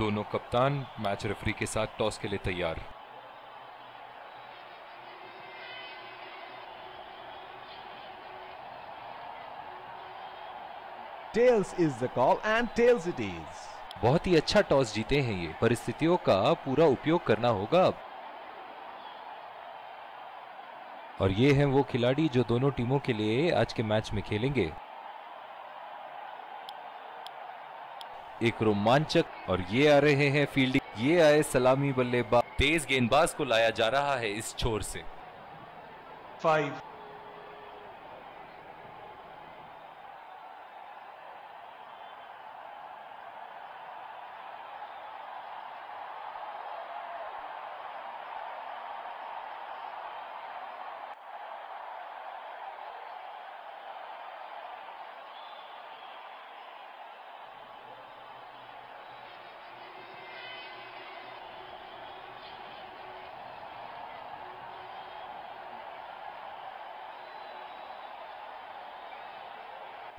दोनों कप्तान match referee के साथ टॉस के लिए तैयार। Tails is the call and tails it is. बहुत ही अच्छा टॉस जीते हैं ये, परिस्थितियों का पूरा उपयोग करना होगा अब। और ये हैं वो खिलाड़ी जो दोनों टीमों के लिए आज के मैच में खेलेंगे। एक रोमांचक, और ये आ रहे हैं फील्डिंग, ये आए सलामी बल्लेबाज। तेज गेंदबाज को लाया जा रहा है इस छोर से। 5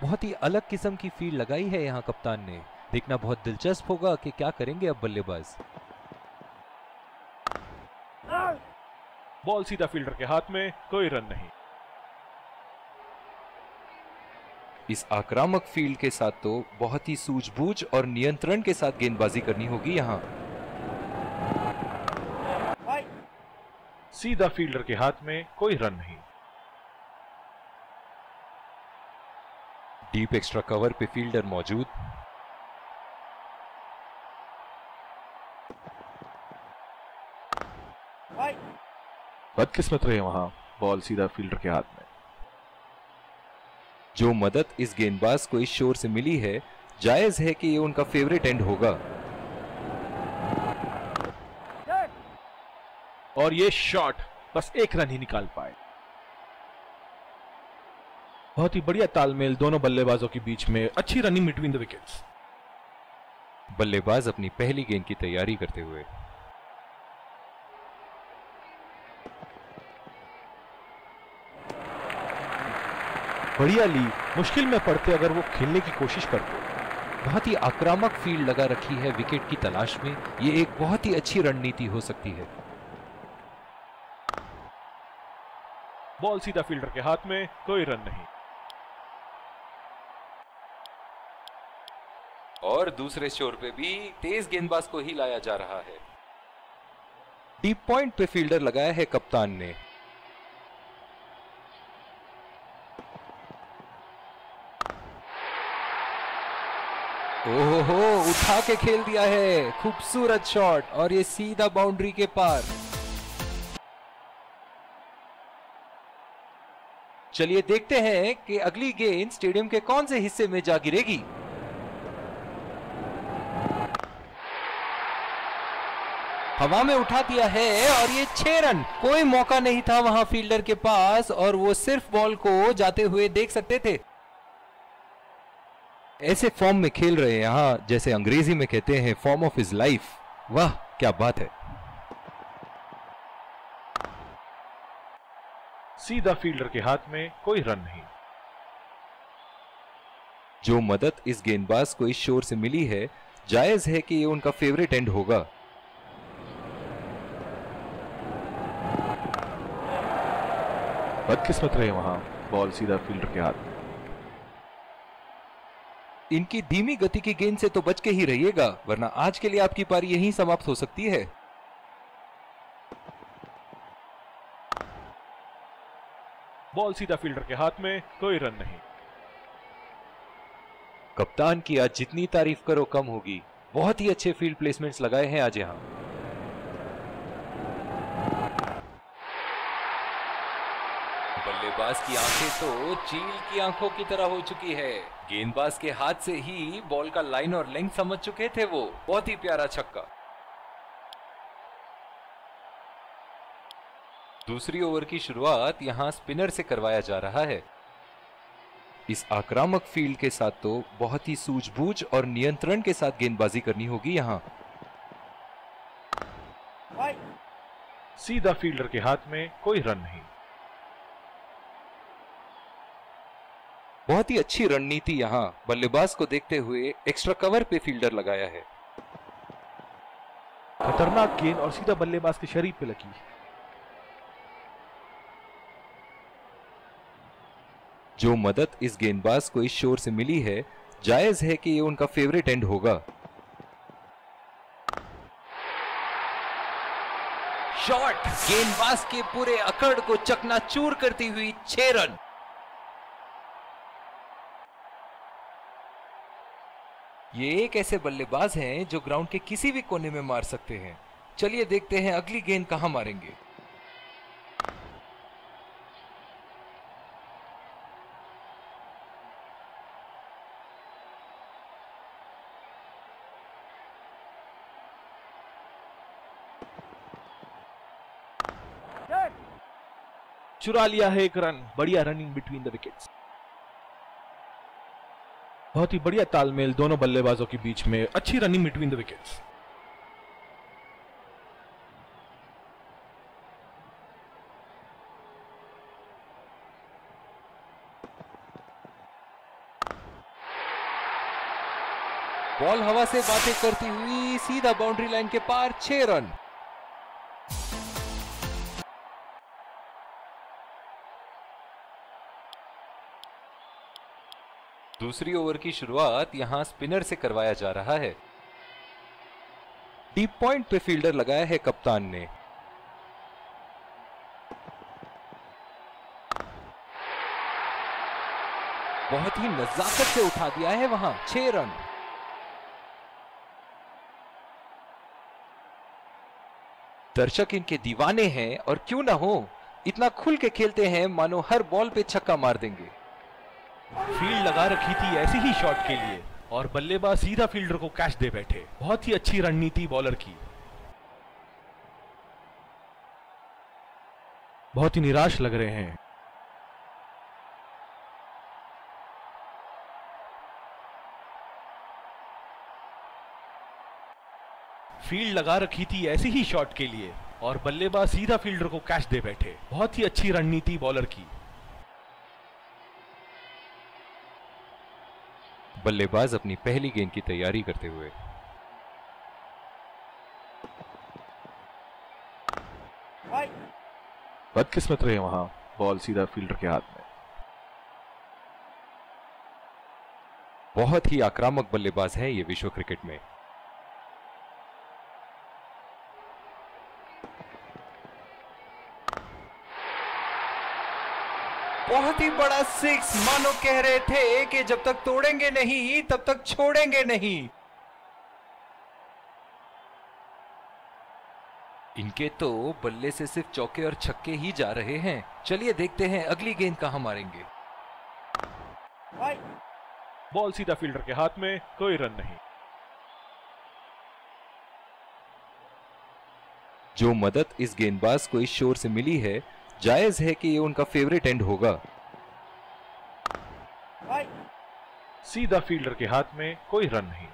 बहुत ही अलग किस्म की फील्ड लगाई है यहाँ कप्तान ने। देखना बहुत दिलचस्प होगा कि क्या करेंगे अब बल्लेबाज। बॉल सीधा फील्डर के हाथ में, कोई रन नहीं। इस आक्रामक फील्ड के साथ तो बहुत ही सूझबूझ और नियंत्रण के साथ गेंदबाजी करनी होगी यहाँ। सीधा फील्डर के हाथ में, कोई रन नहीं। डीप एक्स्ट्रा कवर पे फील्डर मौजूद। बदकिस्मत रहे वहां, बॉल सीधा फील्डर के हाथ में। जो मदद इस गेंदबाज को इस शोर से मिली है, जायज है कि ये उनका फेवरेट एंड होगा। और ये शॉट बस एक रन ही निकाल पाए। बहुत ही बढ़िया तालमेल दोनों बल्लेबाजों के बीच में, अच्छी रनिंग बिटवीन द विकेट्स। बल्लेबाज अपनी पहली गेंद की तैयारी करते हुए। बढ़िया ली, मुश्किल में पड़ते अगर वो खेलने की कोशिश करते। बहुत ही आक्रामक फील्ड लगा रखी है विकेट की तलाश में। ये एक बहुत ही अच्छी रणनीति हो सकती है। बॉल सीधा फील्डर के हाथ में, कोई रन नहीं। और दूसरे शोर पे भी तेज गेंदबाज को ही लाया जा रहा है। डीप पॉइंट पे फील्डर लगाया है कप्तान ने। ओहो, उठा के खेल दिया है, खूबसूरत शॉट, और ये सीधा बाउंड्री के पार। चलिए देखते हैं कि अगली गेंद स्टेडियम के कौन से हिस्से में जा गिरेगी। हवा में उठा दिया है और ये 6 रन। कोई मौका नहीं था वहां फील्डर के पास, और वो सिर्फ बॉल को जाते हुए देख सकते थे। ऐसे फॉर्म में खेल रहे हैं यहां, जैसे अंग्रेजी में कहते हैं फॉर्म ऑफ हिज लाइफ। वाह क्या बात है। सीधा फील्डर के हाथ में, कोई रन नहीं। जो मदद इस गेंदबाज को इस शोर से मिली है, जायज है कि ये उनका फेवरेट एंड होगा। बदकिस्मत रहे वहां, बॉल सीधा फील्डर के हाथ में। इनकी धीमी गति की गेंद से तो बच के ही रहिएगा, वरना आज के लिए आपकी पारी यहीं समाप्त हो सकती है। बॉल सीधा फील्डर के हाथ में, कोई रन नहीं। कप्तान की आज जितनी तारीफ करो कम होगी। बहुत ही अच्छे फील्ड प्लेसमेंट्स लगाए हैं आज यहां। बल्लेबाज की आंखें तो चील की आंखों की तरह हो चुकी है। गेंदबाज के हाथ से ही बॉल का लाइन और लेंथ समझ चुके थे वो। बहुत ही प्यारा छक्का। दूसरी ओवर की शुरुआत यहां स्पिनर से करवाया जा रहा है। इस आक्रामक फील्ड के साथ तो बहुत ही सूझबूझ और नियंत्रण के साथ गेंदबाजी करनी होगी यहां। सीधा फील्डर के हाथ में, कोई रन नहीं। बहुत ही अच्छी रणनीति यहां, बल्लेबाज को देखते हुए एक्स्ट्रा कवर पे फील्डर लगाया है। खतरनाक गेंद और सीधा बल्लेबाज के शरीर पे लगी। जो मदद इस गेंदबाज को इस शोर से मिली है, जायज है कि ये उनका फेवरेट एंड होगा। शॉट गेंदबाज के पूरे अकड़ को चकनाचूर करती हुई 6 रन। ये एक ऐसे बल्लेबाज हैं जो ग्राउंड के किसी भी कोने में मार सकते हैं। चलिए देखते हैं अगली गेंद कहां मारेंगे। चुरा लिया है एक रन। बढ़िया रनिंग बिटवीन द विकेट्स। बहुत ही बढ़िया तालमेल दोनों बल्लेबाजों के बीच में। अच्छी running between the wickets. Ball हवा से बातें करती हुई सीधा बाउंड्री लाइन के पार 6 रन। दूसरी ओवर की शुरुआत यहां स्पिनर से करवाया जा रहा है। डीप पॉइंट पे फील्डर लगाया है कप्तान ने। बहुत ही नजाकत से उठा दिया है वहां 6 रन। दर्शक इनके दीवाने हैं और क्यों ना हो, इतना खुल के खेलते हैं मानो हर बॉल पे छक्का मार देंगे। फील्ड लगा रखी थी ऐसे ही शॉट के लिए और बल्लेबाज सीधा फील्डर को कैच दे बैठे। बहुत ही अच्छी रणनीति बॉलर की। बहुत ही निराश लग रहे हैं। फील्ड लगा रखी थी ऐसे ही शॉट के लिए और बल्लेबाज सीधा फील्डर को कैच दे बैठे। बहुत ही अच्छी रणनीति बॉलर की। बल्लेबाज अपनी पहली गेंद की तैयारी करते हुए। बदकिस्मत रहे वहां। बॉल सीधा फील्डर के हाथ में। बहुत ही आक्रामक बल्लेबाज है ये विश्व क्रिकेट में। बहुत ही बड़ा सिक्स, मानो कह रहे थे कि जब तक तोड़ेंगे नहीं तब तक छोड़ेंगे नहीं। इनके तो बल्ले से सिर्फ चौके और छक्के ही जा रहे हैं। चलिए देखते हैं अगली गेंद कहां मारेंगे। बॉल सीधा फील्डर के हाथ में। कोई रन नहीं। जो मदद इस गेंदबाज को इस शोर से मिली है, जायज है कि ये उनका फेवरेट एंड होगा। सीधा फील्डर के हाथ में। कोई रन नहीं।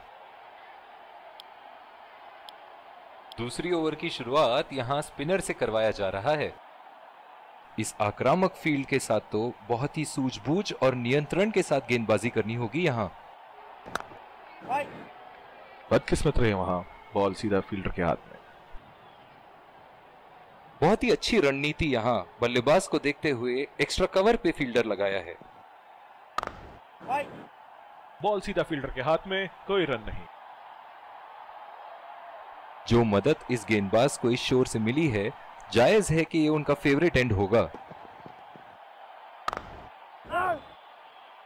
दूसरी ओवर की शुरुआत यहां स्पिनर से करवाया जा रहा है। इस आक्रामक फील्ड के साथ तो बहुत ही सूझबूझ और नियंत्रण के साथ गेंदबाजी करनी होगी यहां। बदकिस्मत रहे वहां। बॉल सीधा फील्डर के हाथ में। बहुत ही अच्छी रणनीति यहां बल्लेबाज को देखते हुए एक्स्ट्रा कवर पे फील्डर लगाया है। बॉल सीधा फील्डर के हाथ में। कोई रन नहीं। जो मदद इस गेंदबाज को इस शोर से मिली है, जायज है कि ये उनका फेवरेट एंड होगा।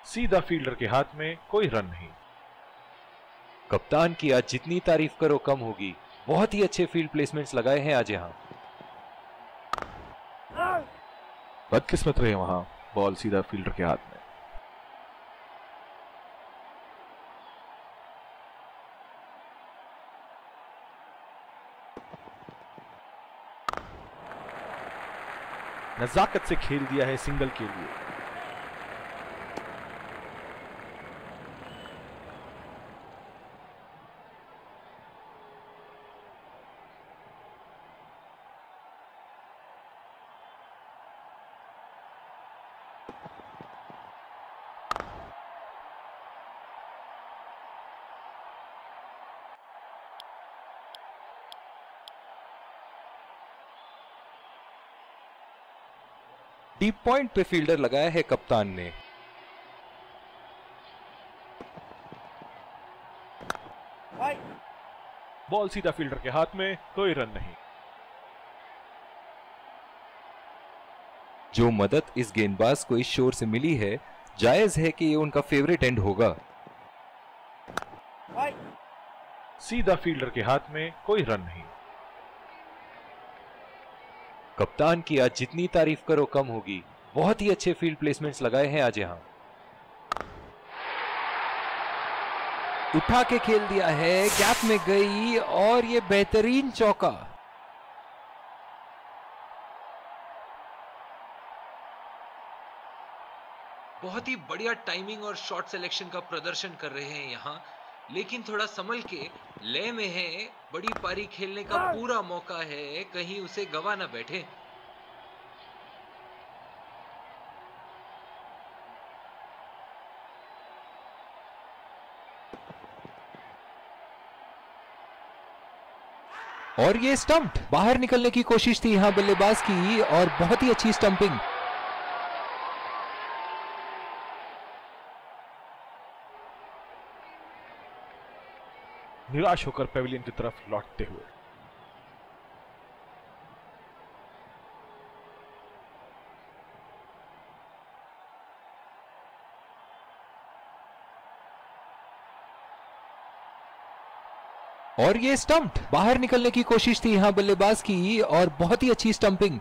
सीधा फील्डर के हाथ में। कोई रन नहीं। कप्तान की आज जितनी तारीफ करो कम होगी। बहुत ही अच्छे फील्ड प्लेसमेंट्स लगाए हैं आज यहां। बदकिस्मत रहे वहां। बॉल सीधा फील्डर के हाथ में। नजाकत से खेल दिया है सिंगल के लिए। डीप पॉइंट पे फील्डर लगाया है कप्तान ने। बॉल सीधा फील्डर के हाथ में, कोई रन नहीं। जो मदद इस गेंदबाज को इस शोर से मिली है, जायज है कि ये उनका फेवरेट एंड होगा। सीधा फील्डर के हाथ में, कोई रन नहीं। कप्तान की आज जितनी तारीफ करो कम होगी। बहुत ही अच्छे फील्ड प्लेसमेंट्स लगाए हैं आज यहां। उठा के खेल दिया है, गैप में गई और ये बेहतरीन चौका। बहुत ही बढ़िया टाइमिंग और शॉट सिलेक्शन का प्रदर्शन कर रहे हैं यहां, लेकिन थोड़ा संभल के, लय में है। बड़ी पारी खेलने का पूरा मौका है, कहीं उसे गवा ना बैठे। और ये स्टंप, बाहर निकलने की कोशिश थी यहां बल्लेबाज की और बहुत ही अच्छी स्टंपिंग। निराश होकर पेविलियन की तरफ लौटते हुए। और ये स्टंप, बाहर निकलने की कोशिश थी यहां बल्लेबाज की और बहुत ही अच्छी स्टंपिंग।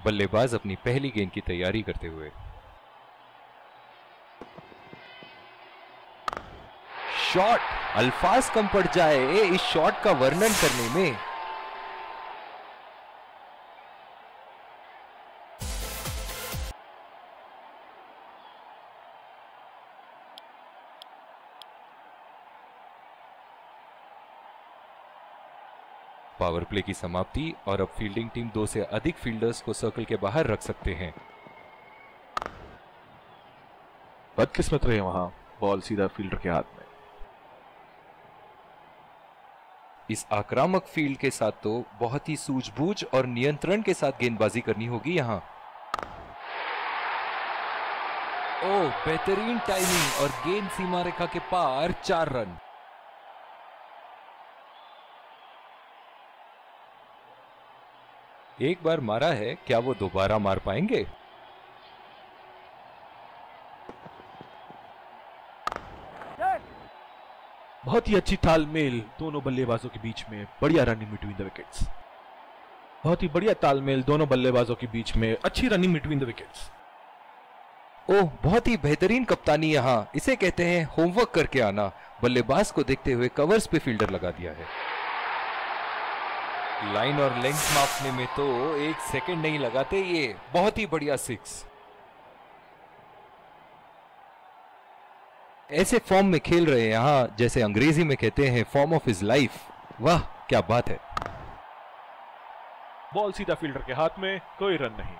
बल्लेबाज अपनी पहली गेंद की तैयारी करते हुए। शॉट, अल्फाज कम पड़ जाए इस शॉट का वर्णन करने में। पावर प्ले की समाप्ति और अब फील्डिंग टीम 2 से अधिक फील्डर्स को सर्कल के बाहर रख सकते हैं। बदकिस्मत रहे वहां, बॉल सीधा फील्डर के हाथ में। इस आक्रामक फील्ड के साथ तो बहुत ही सूझबूझ और नियंत्रण के साथ गेंदबाजी करनी होगी यहां। ओह, बेहतरीन टाइमिंग और गेंद सीमा रेखा के पार, 4 रन। एक बार मारा है, क्या वो दोबारा मार पाएंगे? बहुत ही अच्छी तालमेल दोनों बल्लेबाजों के बीच में, बढ़िया रनिंग बिटवीन द विकेट्स। बहुत ही बढ़िया तालमेल दोनों बल्लेबाजों के बीच में, अच्छी रनिंग बिटवीन द विकेट्स। ओह, बहुत ही बेहतरीन कप्तानी यहां, इसे कहते हैं होमवर्क करके आना। बल्लेबाज को देखते हुए कवर्स पे फील्डर लगा दिया है। लाइन और लेंथ मापने में तो 1 सेकंड नहीं लगाते ये। बहुत ही बढ़िया 6। ऐसे फॉर्म में खेल रहे हैं यहां, जैसे अंग्रेजी में कहते हैं फॉर्म ऑफ हिज लाइफ। वाह, क्या बात है। बॉल सीधा फील्डर के हाथ में, कोई रन नहीं।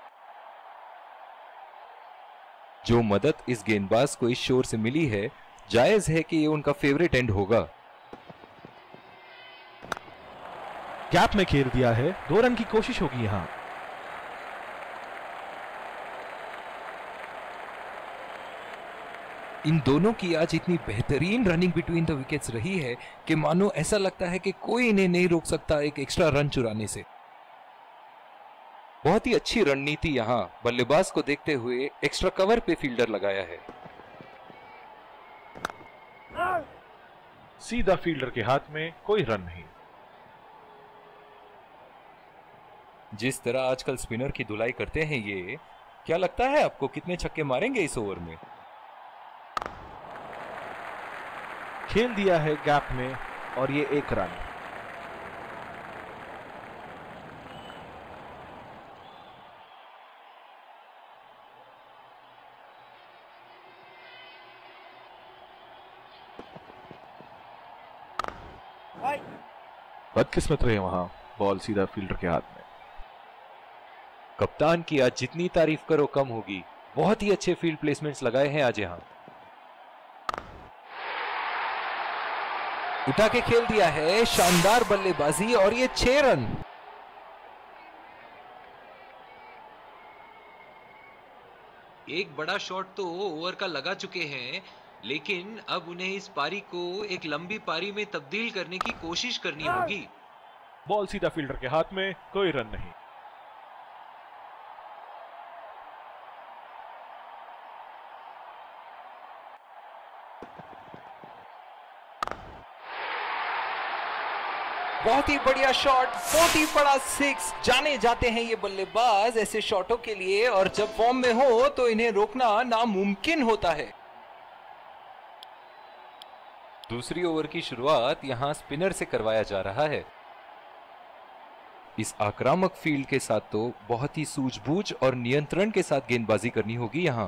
जो मदद इस गेंदबाज को इस शोर से मिली है, जायज है कि ये उनका फेवरेट एंड होगा। गैप में खेल दिया है, 2 रन की कोशिश होगी यहां। इन दोनों की आज इतनी बेहतरीन रनिंग बिटवीन द विकेट्स रही है कि मानो ऐसा लगता है कि कोई इन्हें नहीं रोक सकता एक एक्स्ट्रा रन चुराने से। बहुत ही अच्छी रणनीति यहां, बल्लेबाज को देखते हुए एक्स्ट्रा कवर पे फील्डर लगाया है। सीधा फील्डर के हाथ में, कोई रन नहीं। जिस तरह आजकल स्पिनर की धुलाई करते हैं ये, क्या लगता है आपको कितने छक्के मारेंगे इस ओवर में? खेल दिया है गैप में और ये 1 रन। बदकिस्मत रहे वहां, बॉल सीधा फील्डर के हाथ में। कप्तान की आज जितनी तारीफ करो कम होगी। बहुत ही अच्छे फील्ड प्लेसमेंट्स लगाए हैं आज यहां। उठा के खेल दिया है, शानदार बल्लेबाजी और ये 6 रन। एक बड़ा शॉट तो ओवर का लगा चुके हैं, लेकिन अब उन्हें इस पारी को एक लंबी पारी में तब्दील करने की कोशिश करनी होगी। बॉल सीधा फील्डर के हाथ में, कोई रन नहीं। बहुत ही बढ़िया शॉट, बहुत ही बड़ा सिक्स। जाने जाते हैं ये बल्लेबाज ऐसे शॉटों के लिए, और जब फॉर्म में हो तो इन्हें रोकना नामुमकिन होता है। दूसरी ओवर की शुरुआत यहां स्पिनर से करवाया जा रहा है। इस आक्रामक फील्ड के साथ तो बहुत ही सूझबूझ और नियंत्रण के साथ गेंदबाजी करनी होगी यहां।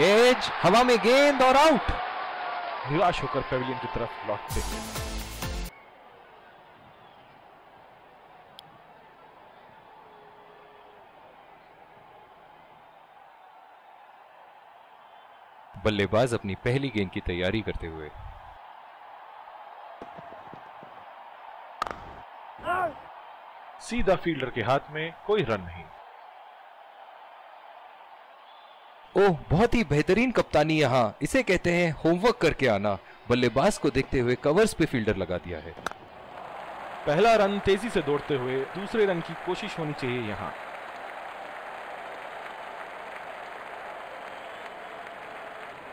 एज, हवा में गेंद और आउट। निराश होकर पेविलियन की तरफ लौटते हुए बल्लेबाज अपनी पहली गेंद की तैयारी करते हुए। सीधा फील्डर के हाथ में, कोई रन नहीं। ओह, बहुत ही बेहतरीन कप्तानी यहां, इसे कहते हैं होमवर्क करके आना। बल्लेबाज को देखते हुए कवर्स पे फील्डर लगा दिया है। पहला रन तेजी से दौड़ते हुए दूसरे रन की कोशिश होनी चाहिए यहां।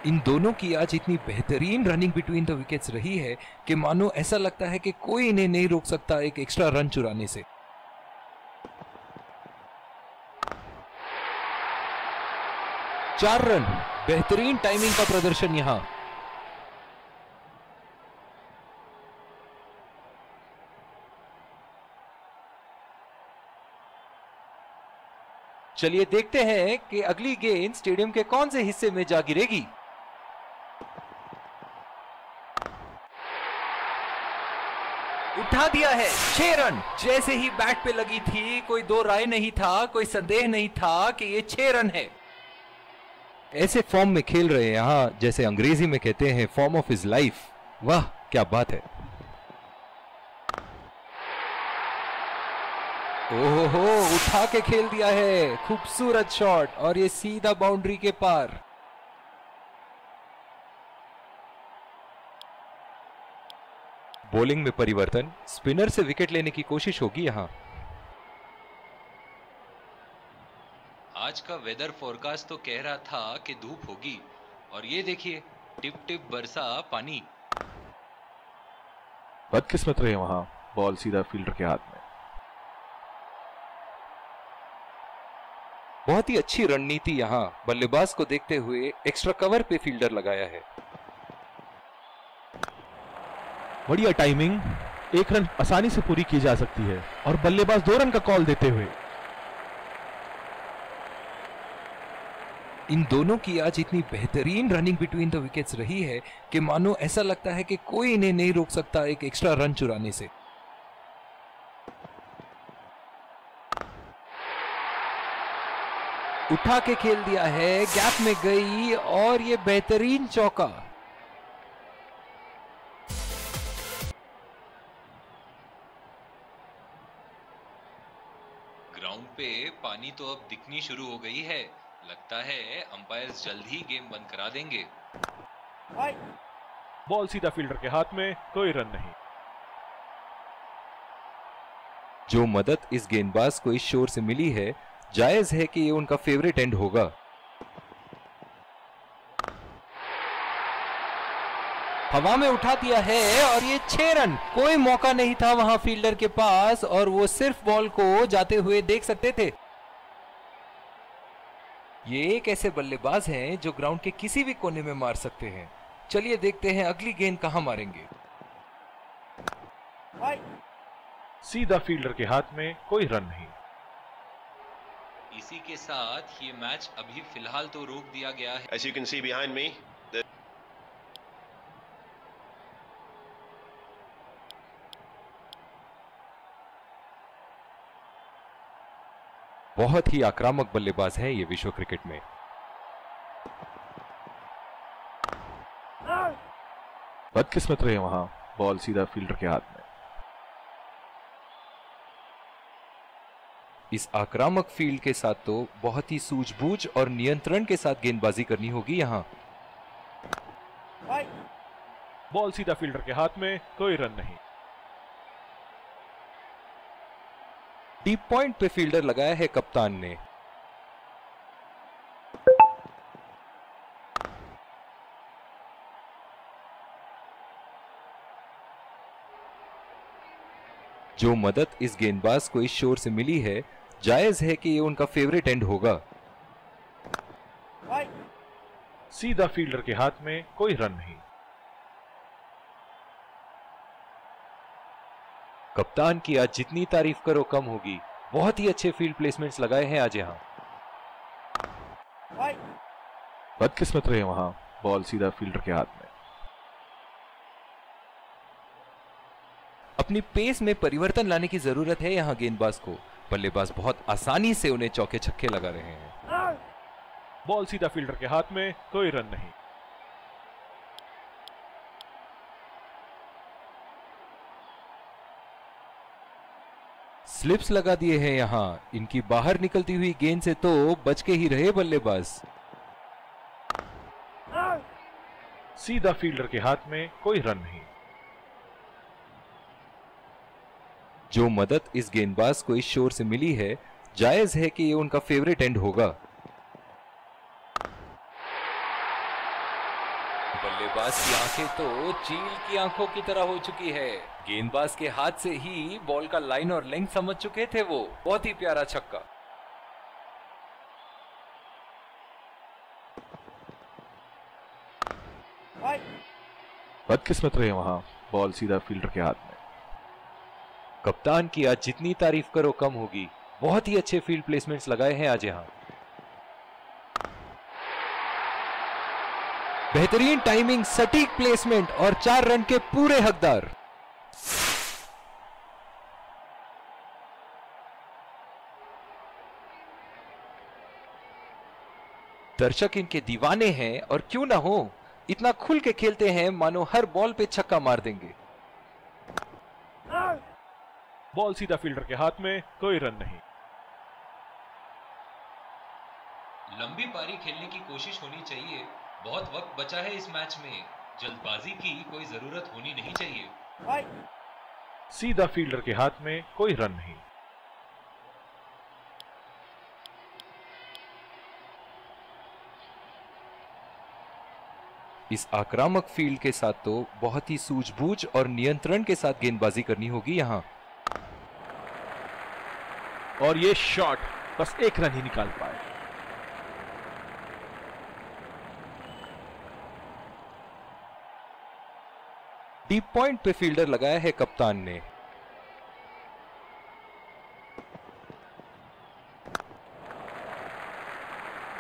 इन दोनों की आज इतनी बेहतरीन रनिंग बिटवीन द विकेट्स रही है कि मानो ऐसा लगता है कि कोई इन्हें नहीं रोक सकता एक एक्स्ट्रा रन चुराने से। चार रन, बेहतरीन टाइमिंग का प्रदर्शन यहां। चलिए देखते हैं कि अगली गेंद स्टेडियम के कौन से हिस्से में जा गिरेगी। उठा दिया है, 6 रन। जैसे ही बैट पे लगी थी कोई दो राय नहीं था, कोई संदेह नहीं था कि ये 6 रन है। ऐसे फॉर्म में खेल रहे हैं यहां, जैसे अंग्रेजी में कहते हैं फॉर्म ऑफ हिज लाइफ। वाह क्या बात है। ओहो, उठा के खेल दिया है, खूबसूरत शॉट, और ये सीधा बाउंड्री के पार। बॉलिंग में परिवर्तन, स्पिनर से विकेट लेने की कोशिश होगी यहां। आज का वेदर फोरकास्ट तो कह रहा था कि धूप होगी, और ये देखिए टिप टिप बरसा पानी। बदकिस्मत रहे वहां, बॉल सीधा फील्डर के हाथ में। बहुत ही अच्छी रणनीति यहां, बल्लेबाज को देखते हुए एक्स्ट्रा कवर पे फील्डर लगाया है। बढ़िया टाइमिंग, एक रन आसानी से पूरी की जा सकती है, और बल्लेबाज 2 रन का कॉल देते हुए। इन दोनों की आज इतनी बेहतरीन रनिंग बिटवीन द विकेट्स रही है कि मानो ऐसा लगता है कि कोई इन्हें नहीं रोक सकता एक एक्स्ट्रा रन चुराने से। उठा के खेल दिया है, गैप में गई, और ये बेहतरीन चौका। ग्राउंड पे पानी तो अब दिखनी शुरू हो गई है। लगता है अंपायर्स जल्द ही गेम बंद करा देंगे। बॉल सीधा फील्डर के हाथ में, कोई रन नहीं। जो मदद इस गेंदबाज को इस शोर से मिली है, जायज है कि ये उनका फेवरेट एंड होगा। हवा में उठा दिया है, और ये 6 रन। कोई मौका नहीं था वहां फील्डर के पास, और वो सिर्फ बॉल को जाते हुए देख सकते थे। ये एक ऐसे बल्लेबाज हैं जो ग्राउंड के किसी भी कोने में मार सकते हैं। चलिए देखते हैं अगली गेंद कहां मारेंगे। सीधा फील्डर के हाथ में, कोई रन नहीं। इसी के साथ ये मैच अभी फिलहाल तो रोक दिया गया है। As you can see behind me, बहुत ही आक्रामक बल्लेबाज हैं ये विश्व क्रिकेट में। बदकिस्मत रहे वहां, बॉल सीधा फील्डर के हाथ में। इस आक्रामक फील्ड के साथ तो बहुत ही सूझबूझ और नियंत्रण के साथ गेंदबाजी करनी होगी यहाँ। बॉल सीधा फील्डर के हाथ में, कोई रन नहीं। डीप पॉइंट पे फील्डर लगाया है कप्तान ने। जो मदद इस गेंदबाज को इस शोर से मिली है, जायज है कि ये उनका फेवरेट एंड होगा। सीधा फील्डर के हाथ में, कोई रन नहीं। कप्तान की आज जितनी तारीफ करो कम होगी। बहुत ही अच्छे फील्ड प्लेसमेंट्स लगाए हैं आज यहाँ। बदकिस्मत रहे वहां, बॉल सीधा फील्डर के हाथ में। अपनी पेस में परिवर्तन लाने की जरूरत है यहाँ गेंदबाज को। बल्लेबाज बहुत आसानी से उन्हें चौके छक्के लगा रहे हैं। बॉल सीधा फील्डर के हाथ में, कोई रन नहीं। स्लिप्स लगा दिए हैं यहाँ। इनकी बाहर निकलती हुई गेंद से तो बच के ही रहे बल्लेबाज। सीधा फील्डर के हाथ में, कोई रन नहीं। जो मदद इस गेंदबाज को इस शोर से मिली है, जायज है कि ये उनका फेवरेट एंड होगा। बल्लेबाज की आंखें तो चील की आंखों की तरह हो चुकी है। गेंदबाज के हाथ से ही बॉल का लाइन और लेंथ समझ चुके थे वो। बहुत ही प्यारा छक्का। बदकिस्मत रहे वहां, बॉल सीधा फील्डर के हाथ में। कप्तान की आज जितनी तारीफ करो कम होगी। बहुत ही अच्छे फील्ड प्लेसमेंट्स लगाए हैं आज यहाँ। बेहतरीन टाइमिंग, सटीक प्लेसमेंट और 4 रन के पूरे हकदार। दर्शक इनके दीवाने हैं और क्यों ना हो, इतना खुल के खेलते हैं मानो हर बॉल पे छक्का मार देंगे। बॉल सीधा फील्डर के हाथ में, कोई रन नहीं। लंबी पारी खेलने की कोशिश होनी चाहिए। बहुत वक्त बचा है इस मैच में। जल्दबाजी की कोई जरूरत होनी नहीं चाहिए। सीधा फील्डर के हाथ में, कोई रन नहीं। इस आक्रामक फील्ड के साथ तो बहुत ही सूझबूझ और नियंत्रण के साथ गेंदबाजी करनी होगी यहाँ। और ये शॉट बस एक रन ही निकाल पाए। डीप पॉइंट पे फील्डर लगाया है कप्तान ने।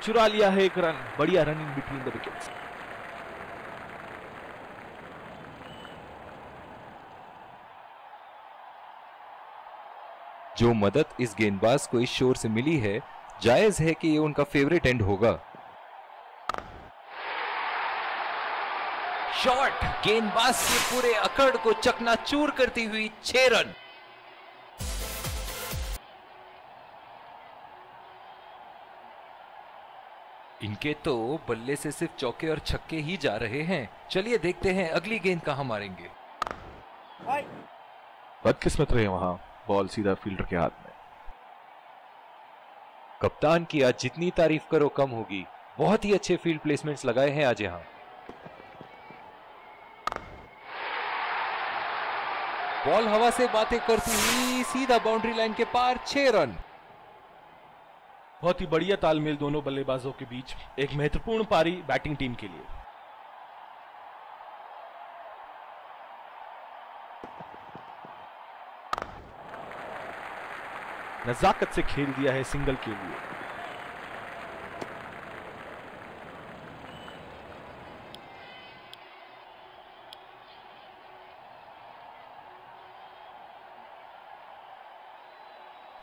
चुरा लिया है एक रन। बढ़िया run in between the wickets. जो मदद इस गेंदबाज को इस शोर से मिली है, जायज है कि ये उनका फेवरेट एंड होगा। शॉट गेंदबाज के पूरे अकड़ को चकनाचूर करती हुई 6 रन। इनके तो बल्ले से सिर्फ चौके और छक्के ही जा रहे हैं। चलिए देखते हैं अगली गेंद कहां मारेंगे। बदकिस्मत रहे वहां, बॉल सीधा फील्डर के हाथ में। कप्तान की आज जितनी तारीफ करो कम होगी। बहुत ही अच्छे फील्ड प्लेसमेंट्स लगाए हैं आज यहां। बॉल हवा से बातें करती हुई सीधा बाउंड्री लाइन के पार 6 रन। बहुत ही बढ़िया तालमेल दोनों बल्लेबाजों के बीच। एक महत्वपूर्ण पारी बैटिंग टीम के लिए। नजाकत से खेल दिया है सिंगल के लिए।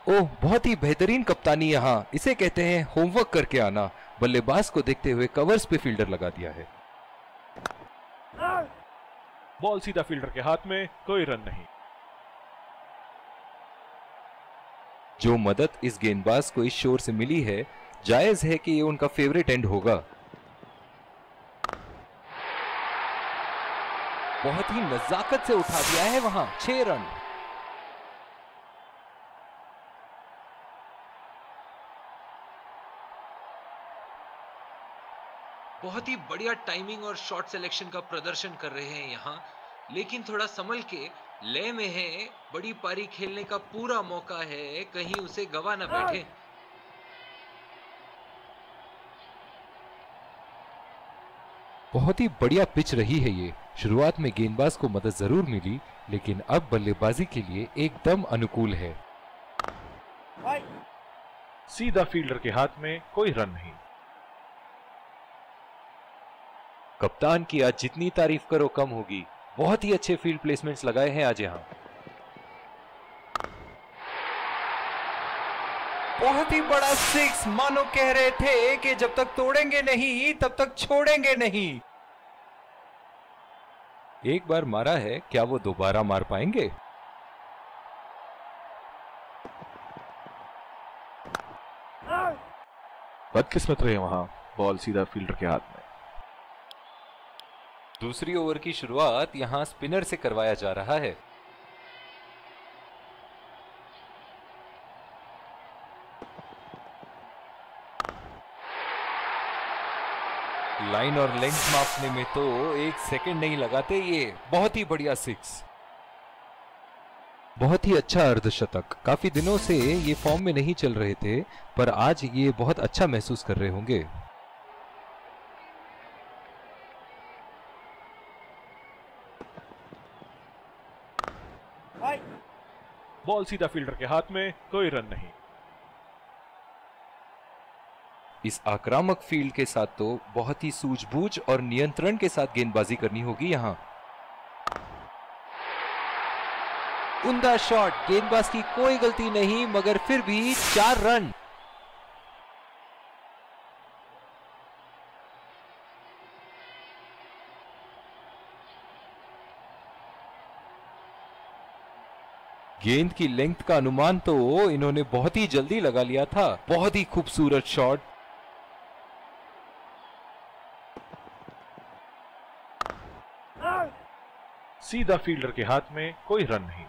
ओह, बहुत ही बेहतरीन कप्तानी यहाँ। इसे कहते हैं होमवर्क करके आना। बल्लेबाज को देखते हुए कवर्स पे फील्डर लगा दिया है। बॉल सीधा फील्डर के हाथ में, कोई रन नहीं। जो मदद इस गेंदबाज को इस शोर से मिली है, जायज है कि ये उनका फेवरेट एंड होगा। बहुत ही नजाकत से उठा दिया है वहां, 6 रन। बहुत ही बढ़िया टाइमिंग और शॉट सिलेक्शन का प्रदर्शन कर रहे हैं यहां, लेकिन थोड़ा संभल के लय में है। बड़ी पारी खेलने का पूरा मौका है, कहीं उसे गवा ना बैठे। बहुत ही बढ़िया पिच रही है ये। शुरुआत में गेंदबाज को मदद जरूर मिली, लेकिन अब बल्लेबाजी के लिए एकदम अनुकूल है। सीधा फील्डर के हाथ में, कोई रन नहीं। कप्तान की आज जितनी तारीफ करो कम होगी। बहुत ही अच्छे फील्ड प्लेसमेंट्स लगाए हैं आज यहां। बहुत ही बड़ा 6, मानो कह रहे थे कि जब तक तोड़ेंगे नहीं तब तक छोड़ेंगे नहीं। एक बार मारा है, क्या वो दोबारा मार पाएंगे? बदकिस्मत रहे वहां, बॉल सीधा फील्डर के हाथ में। दूसरी ओवर की शुरुआत यहां स्पिनर से करवाया जा रहा है। लाइन और लेंथ मापने में तो 1 सेकंड नहीं लगाते ये। बहुत ही बढ़िया 6, बहुत ही अच्छा अर्धशतक। काफी दिनों से ये फॉर्म में नहीं चल रहे थे, पर आज ये बहुत अच्छा महसूस कर रहे होंगे। बॉल सीधा फील्डर के हाथ में, कोई रन नहीं। इस आक्रामक फील्ड के साथ तो बहुत ही सूझबूझ और नियंत्रण के साथ गेंदबाजी करनी होगी यहां। उम्दा शॉट, गेंदबाज की कोई गलती नहीं, मगर फिर भी 4 रन। गेंद की लेंथ का अनुमान तो इन्होंने बहुत ही जल्दी लगा लिया था। बहुत ही खूबसूरत शॉट। सीधा फील्डर के हाथ में, कोई रन नहीं।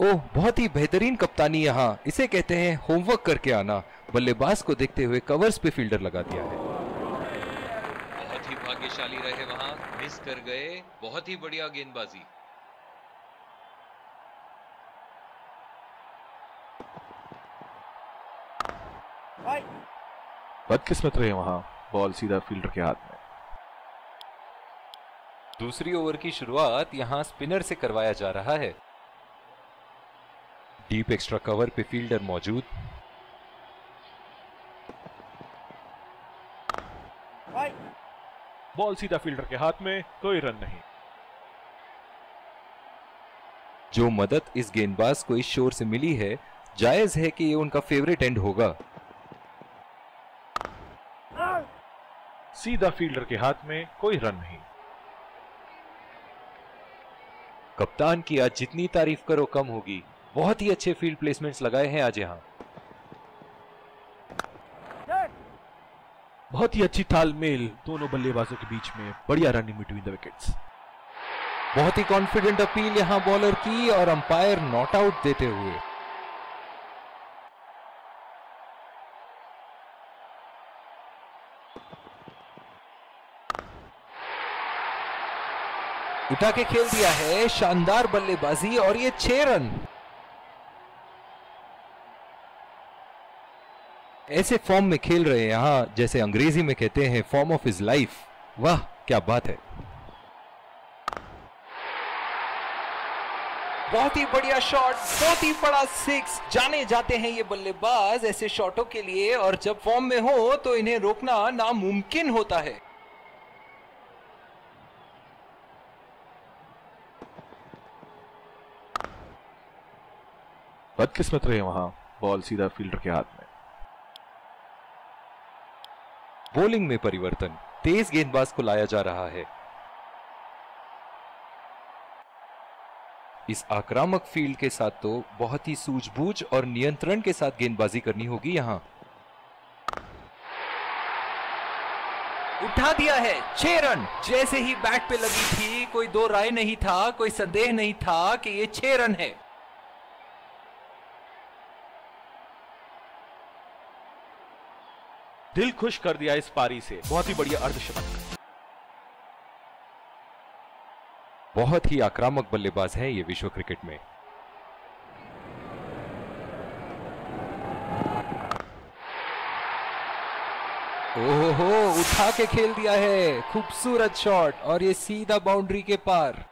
ओह, बहुत ही बेहतरीन कप्तानी यहां। इसे कहते हैं होमवर्क करके आना। बल्लेबाज को देखते हुए कवर्स पे फील्डर लगा दिया है। बहुत ही भाग्यशाली रहे वहां, मिस कर गए। बहुत ही बढ़िया गेंदबाजी। बदकिस्मत रहे वहां, बॉल सीधा फील्डर के हाथ में। दूसरी ओवर की शुरुआत यहां स्पिनर से करवाया जा रहा है। डीप एक्स्ट्रा कवर पे फील्डर मौजूद। बॉल सीधा फील्डर के हाथ में, कोई रन नहीं। जो मदद इस गेंदबाज को इस शोर से मिली है, जायज है कि ये उनका फेवरेट एंड होगा। सीधा फील्डर के हाथ में, कोई रन नहीं। कप्तान की आज जितनी तारीफ करो कम होगी। बहुत ही अच्छे फील्ड प्लेसमेंट्स लगाए हैं आज यहां। बहुत ही अच्छी तालमेल दोनों बल्लेबाजों के बीच में, बढ़िया रनिंग बिटवीन द विकेट्स। बहुत ही कॉन्फिडेंट अपील यहां बॉलर की, और अंपायर नॉट आउट देते हुए। उठा के खेल दिया है, शानदार बल्लेबाजी, और ये 6 रन। ऐसे फॉर्म में खेल रहे हैं यहां, जैसे अंग्रेजी में कहते हैं फॉर्म ऑफ हिज लाइफ। वाह क्या बात है। बहुत ही बढ़िया शॉट, बहुत ही बड़ा 6। जाने जाते हैं ये बल्लेबाज ऐसे शॉटों के लिए, और जब फॉर्म में हो तो इन्हें रोकना नामुमकिन होता है। बदकिस्मत रहे वहां, बॉल सीधा फील्डर के हाथ में। बॉलिंग में परिवर्तन, तेज गेंदबाज को लाया जा रहा है। इस आक्रामक फील्ड के साथ तो बहुत ही सूझबूझ और नियंत्रण के साथ गेंदबाजी करनी होगी यहां। उठा दिया है 6 रन। जैसे ही बैट पे लगी थी कोई दो राय नहीं था, कोई संदेह नहीं था कि ये 6 रन है। दिल खुश कर दिया इस पारी से, बहुत ही बढ़िया अर्धशतक। बहुत ही आक्रामक बल्लेबाज है ये विश्व क्रिकेट में। ओहो, उठा के खेल दिया है, खूबसूरत शॉट और ये सीधा बाउंड्री के पार।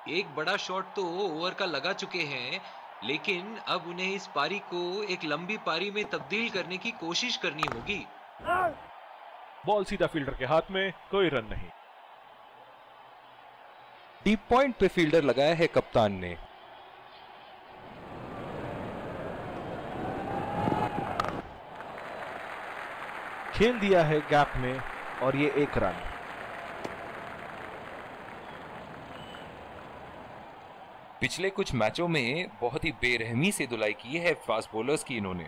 एक बड़ा शॉट तो ओवर का लगा चुके हैं, लेकिन अब उन्हें इस पारी को एक लंबी पारी में तब्दील करने की कोशिश करनी होगी। बॉल सीधा फील्डर के हाथ में, कोई रन नहीं। डीप पॉइंट पे फील्डर लगाया है कप्तान ने। खेल दिया है गैप में और ये 1 रन। पिछले कुछ मैचों में बहुत ही बेरहमी से धुलाई की है फास्ट बॉलर्स की इन्होंने।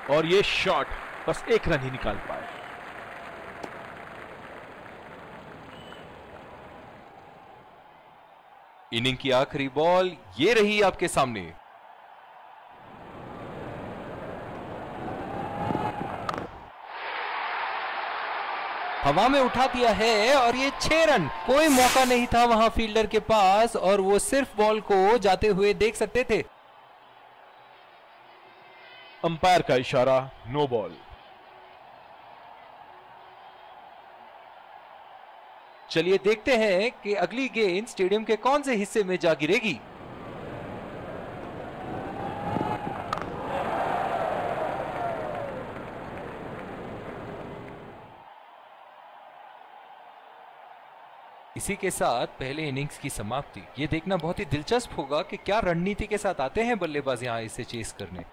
और ये शॉट बस 1 रन ही निकाल पाए। इनिंग की आखिरी बॉल ये रही आपके सामने। हवा में उठा दिया है और ये 6 रन। कोई मौका नहीं था वहां फील्डर के पास और वो सिर्फ बॉल को जाते हुए देख सकते थे। अंपायर का इशारा, नो बॉल। चलिए देखते हैं कि अगली गेंद स्टेडियम के कौन से हिस्से में जा गिरेगी। इसी के साथ पहले इनिंग्स की समाप्ति। ये देखना बहुत ही दिलचस्प होगा कि क्या रणनीति के साथ आते हैं बल्लेबाज यहां इसे चेस करने।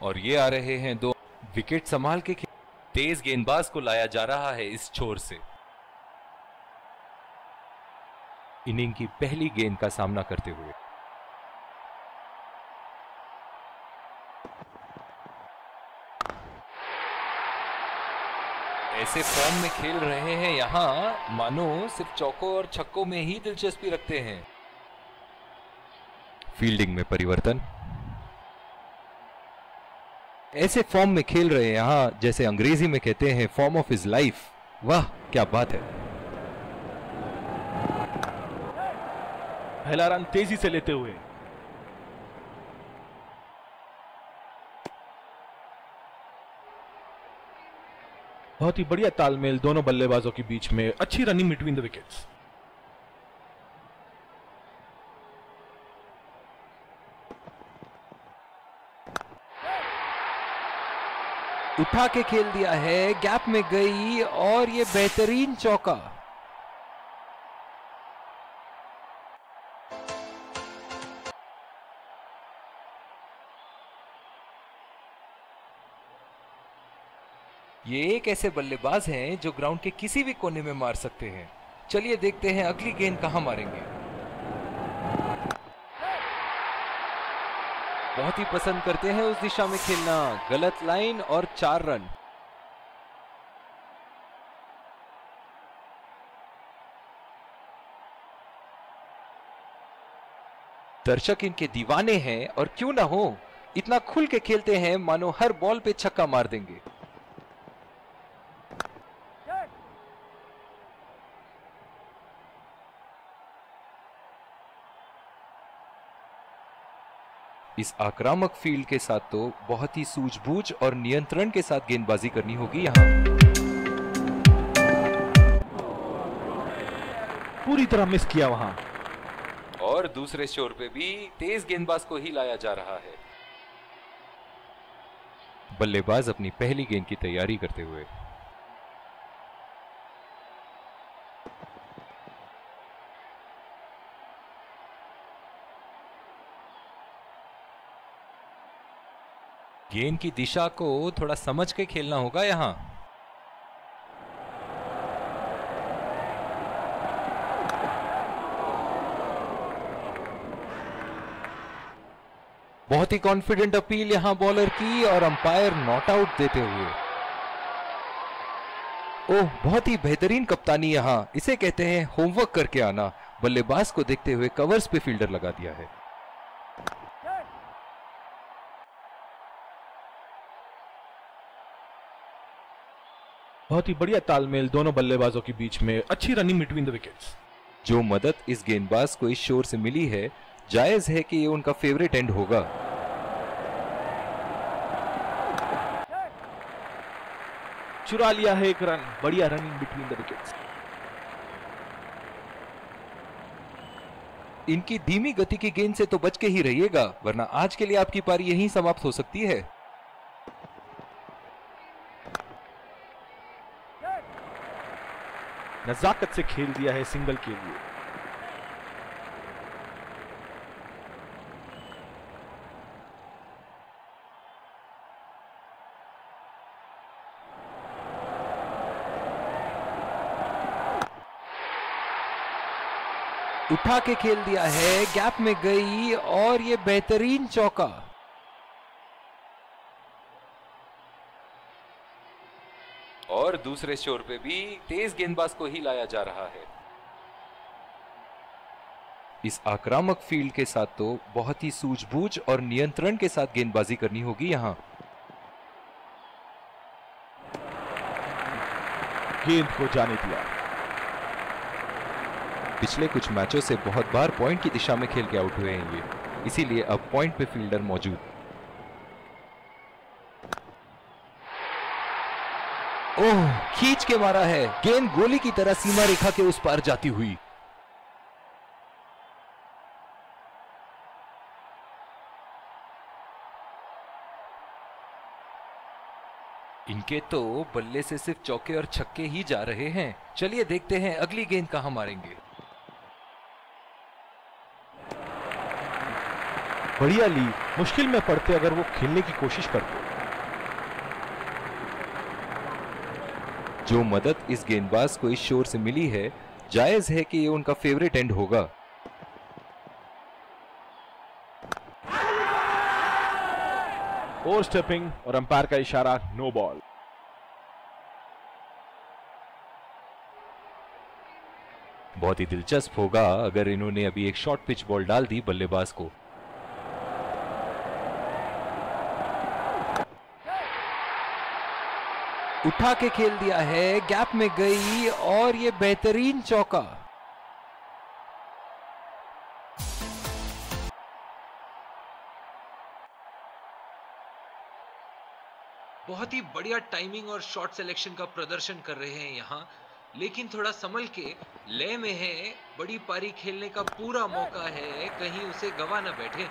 और ये आ रहे हैं 2 विकेट संभाल के। तेज गेंदबाज को लाया जा रहा है इस छोर से। इनिंग की पहली गेंद का सामना करते हुए ऐसे फॉर्म में खेल रहे हैं यहां मानो सिर्फ चौकों और छक्कों में ही दिलचस्पी रखते हैं। फील्डिंग में परिवर्तन। ऐसे फॉर्म में खेल रहे हैं यहां जैसे अंग्रेजी में कहते हैं फॉर्म ऑफ हिज लाइफ। वाह क्या बात है। पहला रन तेजी से लेते हुए। बहुत ही बढ़िया तालमेल दोनों बल्लेबाजों के बीच में, अच्छी रनिंग बिटवीन द विकेट्स। उठा के खेल दिया है, गैप में गई और ये बेहतरीन चौका। ये एक ऐसे बल्लेबाज हैं जो ग्राउंड के किसी भी कोने में मार सकते हैं। चलिए देखते हैं अगली गेंद कहां मारेंगे। बहुत ही पसंद करते हैं उस दिशा में खेलना। गलत लाइन और 4 रन। दर्शक इनके दीवाने हैं और क्यों ना हो, इतना खुल के खेलते हैं मानो हर बॉल पे छक्का मार देंगे। इस आक्रामक फील्ड के साथ तो बहुत ही सूझबूझ और नियंत्रण के साथ गेंदबाजी करनी होगी यहां। पूरी तरह मिस किया वहां। और दूसरे छोर पे भी तेज गेंदबाज को ही लाया जा रहा है। बल्लेबाज अपनी पहली गेंद की तैयारी करते हुए। गेंद की दिशा को थोड़ा समझ के खेलना होगा यहां। बहुत ही कॉन्फिडेंट अपील यहां बॉलर की और अंपायर नॉट आउट देते हुए। ओह, बहुत ही बेहतरीन कप्तानी यहां, इसे कहते हैं होमवर्क करके आना। बल्लेबाज को देखते हुए कवर्स पे फील्डर लगा दिया है। बहुत ही बढ़िया तालमेल दोनों बल्लेबाजों के बीच में, अच्छी रनिंग बिटवीन द विकेट्स। जो मदद इस गेंदबाज को इस शोर से मिली है, जायज है कि ये उनका फेवरेट एंड होगा। चुरा लिया है एक रन, बढ़िया रनिंग बिटवीन द विकेट्स। इनकी धीमी गति की गेंद से तो बच के ही रहिएगा, वरना आज के लिए आपकी पारी यहीं समाप्त हो सकती है। नजाकत से खेल दिया है सिंगल के लिए। उठा के खेल दिया है, गैप में गई और ये बेहतरीन चौका। और दूसरे शोर पे भी तेज गेंदबाज को ही लाया जा रहा है। इस आक्रामक फील्ड के साथ तो बहुत ही सूझबूझ और नियंत्रण के साथ गेंदबाजी करनी होगी यहां। गेंद को जाने दिया। पिछले कुछ मैचों से बहुत बार पॉइंट की दिशा में खेल के आउट हुए हैं ये, इसीलिए अब पॉइंट पे फील्डर मौजूद। ओह, खींच के मारा है, गेंद गोली की तरह सीमा रेखा के उस पार जाती हुई। इनके तो बल्ले से सिर्फ चौके और छक्के ही जा रहे हैं। चलिए देखते हैं अगली गेंद कहां मारेंगे। बढ़िया ली, मुश्किल में पड़ते अगर वो खेलने की कोशिश करते। जो मदद इस गेंदबाज को इस शोर से मिली है, जायज है कि ये उनका फेवरेट एंड होगा। ओवर स्टेपिंग और अंपायर का इशारा, नो बॉल। बहुत ही दिलचस्प होगा अगर इन्होंने अभी एक शॉर्ट पिच बॉल डाल दी बल्लेबाज को। उठा के खेल दिया है, गैप में गई और ये बेहतरीन चौका। बहुत ही बढ़िया टाइमिंग और शॉट सिलेक्शन का प्रदर्शन कर रहे हैं यहां, लेकिन थोड़ा संभल के, लय में है, बड़ी पारी खेलने का पूरा मौका है, कहीं उसे गवा ना बैठे।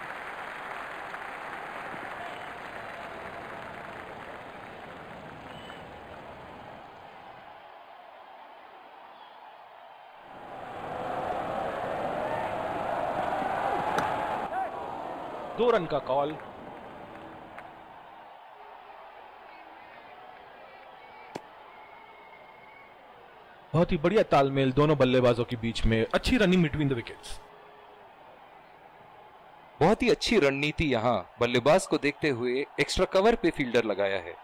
दो रन का कॉल। बहुत ही बढ़िया तालमेल दोनों बल्लेबाजों के बीच में, अच्छी रनिंग बिटवीन द विकेट्स। बहुत ही अच्छी रणनीति यहां, बल्लेबाज को देखते हुए एक्स्ट्रा कवर पे फील्डर लगाया है।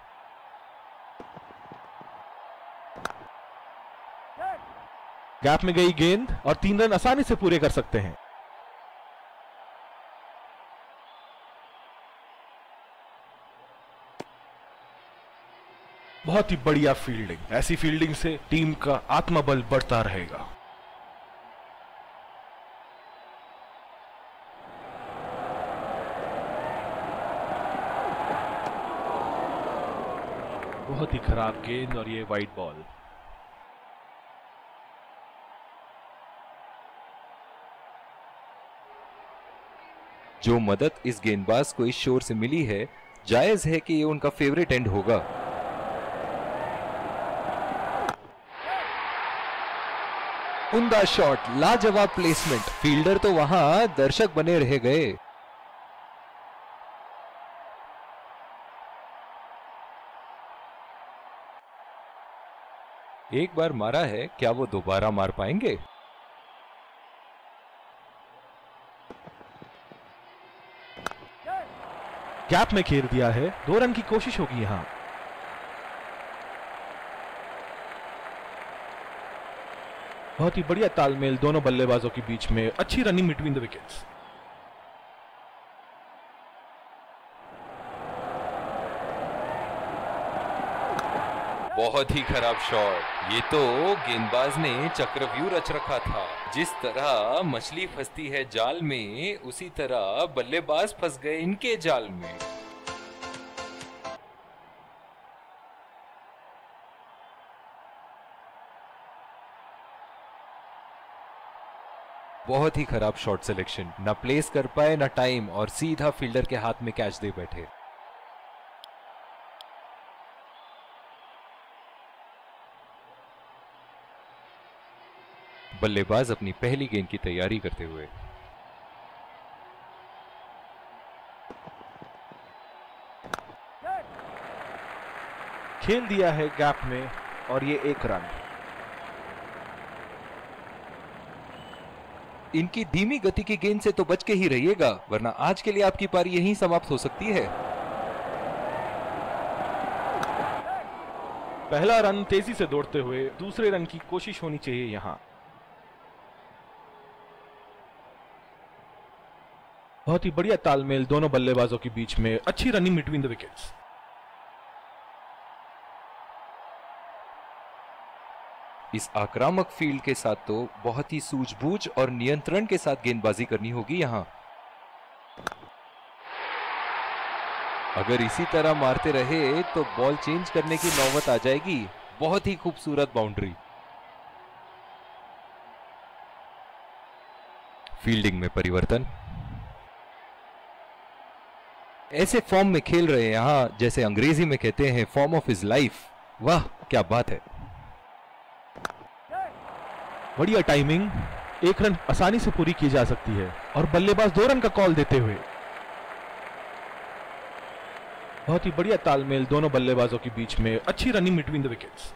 गैप में गई गेंद और 3 रन आसानी से पूरे कर सकते हैं। बहुत ही बढ़िया फील्डिंग, ऐसी फील्डिंग से टीम का आत्मबल बढ़ता रहेगा। बहुत ही खराब गेंद और ये वाइड बॉल। जो मदद इस गेंदबाज को इस शोर से मिली है, जायज है कि ये उनका फेवरेट एंड होगा। उम्दा शॉट, लाजवाब प्लेसमेंट, फील्डर तो वहां, दर्शक बने रह गए। एक बार मारा है, क्या वो दोबारा मार पाएंगे? गैप में घेर दिया है, 2 रन की कोशिश होगी यहां। बहुत ही बढ़िया तालमेल दोनों बल्लेबाजों के बीच में, अच्छी रनिंग बिटवीन द विकेट्स। बहुत ही खराब शॉट। ये तो गेंदबाज ने चक्रव्यूह रच रखा था। जिस तरह मछली फंसती है जाल में, उसी तरह बल्लेबाज फंस गए इनके जाल में। बहुत ही खराब शॉट सिलेक्शन, ना प्लेस कर पाए ना टाइम, और सीधा फील्डर के हाथ में कैच दे बैठे। बल्लेबाज अपनी पहली गेंद की तैयारी करते हुए। खेल दिया है गैप में और ये 1 रन। इनकी धीमी गति की गेंद से तो बच के ही रहिएगा, वरना आज के लिए आपकी पारी यहीं समाप्त हो सकती है। पहला रन तेजी से दौड़ते हुए, दूसरे रन की कोशिश होनी चाहिए यहां। बहुत ही बढ़िया तालमेल दोनों बल्लेबाजों के बीच में, अच्छी रनिंग बिटवीन द विकेट्स। इस आक्रामक फील्ड के साथ तो बहुत ही सूझबूझ और नियंत्रण के साथ गेंदबाजी करनी होगी यहां। अगर इसी तरह मारते रहे तो बॉल चेंज करने की नौबत आ जाएगी। बहुत ही खूबसूरत बाउंड्री। फील्डिंग में परिवर्तन। ऐसे फॉर्म में खेल रहे हैं यहां, जैसे अंग्रेजी में कहते हैं फॉर्म ऑफ हिज लाइफ। वाह क्या बात है। बढ़िया टाइमिंग, 1 रन आसानी से पूरी की जा सकती है और बल्लेबाज 2 रन का कॉल देते हुए। बहुत ही बढ़िया तालमेल दोनों बल्लेबाजों के बीच में, अच्छी रनिंग बिटवीन द विकेट्स।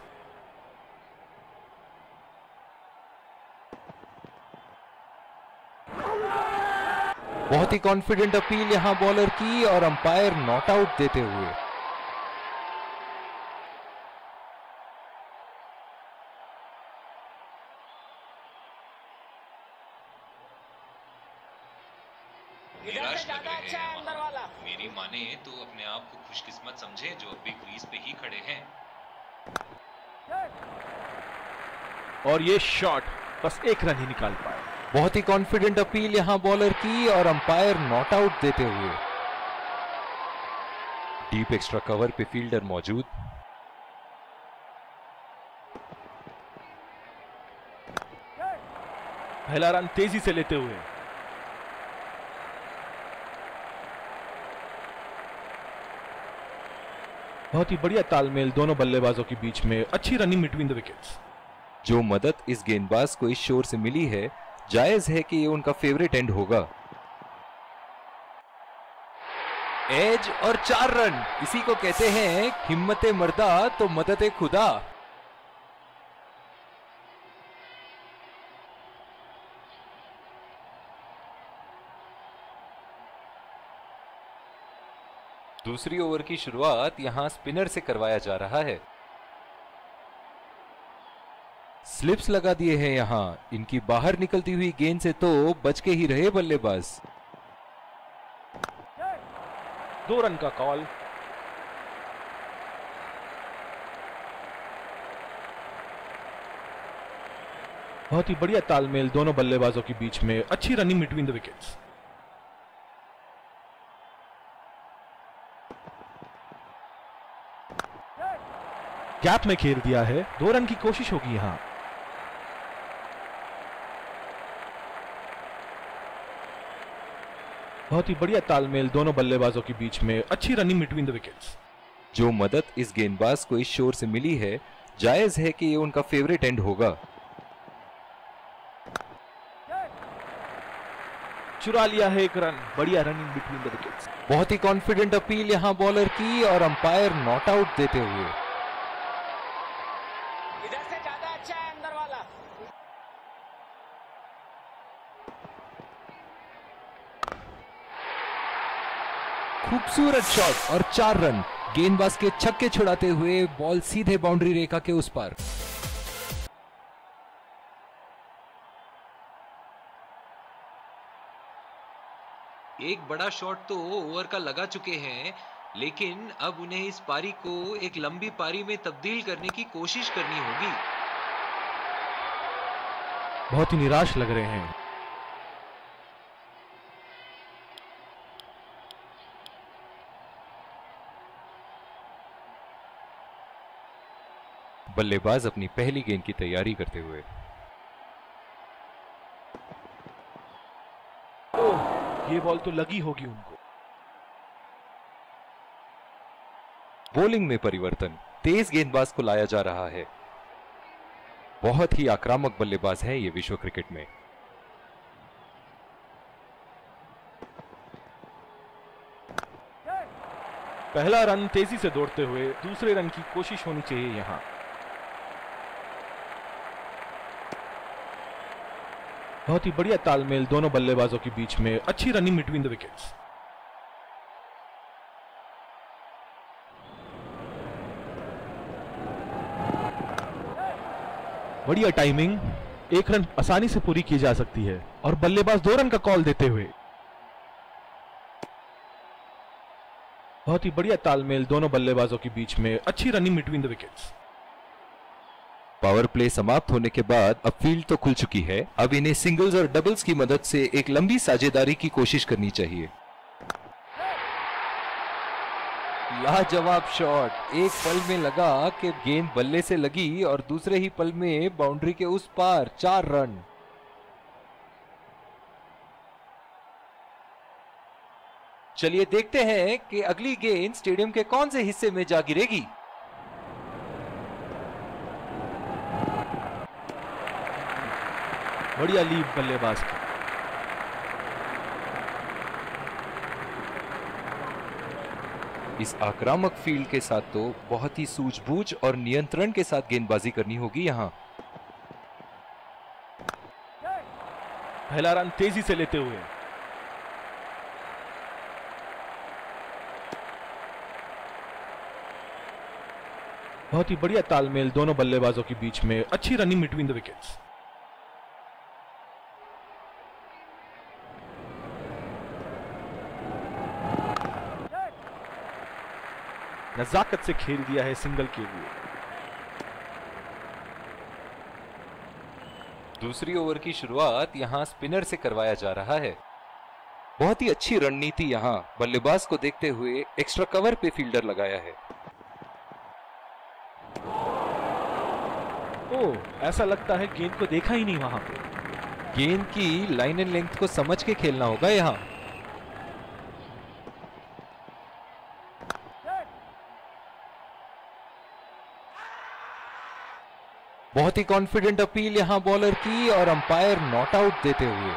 बहुत ही कॉन्फिडेंट अपील यहां बॉलर की, और अंपायर नॉट आउट देते हुए। निराश लग रहे हैं वहां। मेरी माने तो अपने आप को खुशकिस्मत समझे जो अभी क्रीज पे ही खड़े हैं। और ये शॉट बस 1 रन ही निकाल पाए। बहुत ही कॉन्फिडेंट अपील यहां बॉलर की, और अंपायर नॉट आउट देते हुए। डीप एक्स्ट्रा कवर पे फील्डर मौजूद। पहला रन तेजी से लेते हुए। बहुत ही बढ़िया तालमेल दोनों बल्लेबाजों के बीच में, अच्छी रनिंग बिटवीन द विकेट्स। जो मदद इस गेंदबाज को इस शोर से मिली है, जायज है कि ये उनका फेवरेट एंड होगा। एज और 4 रन, इसी को कहते हैं हिम्मते मर्दा तो मदद खुदा। दूसरी ओवर की शुरुआत यहां स्पिनर से करवाया जा रहा है। स्लिप्स लगा दिए हैं यहां। इनकी बाहर निकलती हुई गेंद से तो बच के ही रहे बल्लेबाज। 2 रन का कॉल। बहुत ही बढ़िया तालमेल दोनों बल्लेबाजों के बीच में, अच्छी running between the wickets. Gap में घेर दिया है, 2 रन की कोशिश होगी यहां। बहुत ही बढ़िया तालमेल दोनों बल्लेबाजों के बीच में, अच्छी रनिंग बिटवीन द विकेट्स। जो मदद इस गेंदबाज को इस शोर से मिली है, जायज है कि ये उनका फेवरेट एंड होगा। चुरा लिया है 1 रन, बढ़िया रनिंग बिटवीन द विकेट्स। बहुत ही कॉन्फिडेंट अपील यहां बॉलर की, और अंपायर नॉट आउट देते हुए। इधर से ज्यादा अच्छा है अंदर वाला। खूबसूरत शॉट और 4 रन। गेंदबाज के छक्के छुड़ाते हुए बॉल सीधे बाउंड्री रेखा के उस पार। एक बड़ा शॉट तो ओवर का लगा चुके हैं, लेकिन अब उन्हें इस पारी को एक लंबी पारी में तब्दील करने की कोशिश करनी होगी। बहुत ही निराश लग रहे हैं। बल्लेबाज अपनी पहली गेंद की तैयारी करते हुए। ओह, ये बॉल तो लगी होगी उनको। बॉलिंग में परिवर्तन, तेज गेंदबाज को लाया जा रहा है। बहुत ही आक्रामक बल्लेबाज है ये विश्व क्रिकेट में। पहला रन तेजी से दौड़ते हुए दूसरे रन की कोशिश होनी चाहिए यहां। बहुत ही बढ़िया तालमेल दोनों बल्लेबाजों के बीच में, अच्छी रनिंग बिटवीन द विकेट्स। बढ़िया टाइमिंग, एक रन आसानी से पूरी की जा सकती है और बल्लेबाज 2 रन का कॉल देते हुए। बहुत ही बढ़िया तालमेल दोनों बल्लेबाजों के बीच में, अच्छी running between the wickets. Power play समाप्त होने के बाद अब फील्ड तो खुल चुकी है। अब इन्हें सिंगल्स और डबल्स की मदद से एक लंबी साझेदारी की कोशिश करनी चाहिए। लाजवाब शॉट, एक पल में लगा कि गेंद बल्ले से लगी और दूसरे ही पल में बाउंड्री के उस पार 4 रन। चलिए देखते हैं कि अगली गेंद स्टेडियम के कौन से हिस्से में जा गिरेगी। बढ़िया लीप बल्लेबाज की। इस आक्रामक फील्ड के साथ तो बहुत ही सूझबूझ और नियंत्रण के साथ गेंदबाजी करनी होगी यहां। पहला रन तेजी से लेते हुए। बहुत ही बढ़िया तालमेल दोनों बल्लेबाजों के बीच में, अच्छी रनिंग बिटवीन द विकेट्स। नजाकत से खेल दिया है सिंगल के लिए। दूसरी ओवर की शुरुआत यहां स्पिनर से करवाया जा रहा है। बहुत ही अच्छी रणनीति यहां बल्लेबाज को देखते हुए एक्स्ट्रा कवर पे फील्डर लगाया है। ओह, ऐसा लगता है गेंद को देखा ही नहीं वहां पे। गेंद की लाइन एंड लेंथ को समझ के खेलना होगा यहां। बहुत ही कॉन्फिडेंट अपील यहां बॉलर की और अंपायर नॉट आउट देते हुए।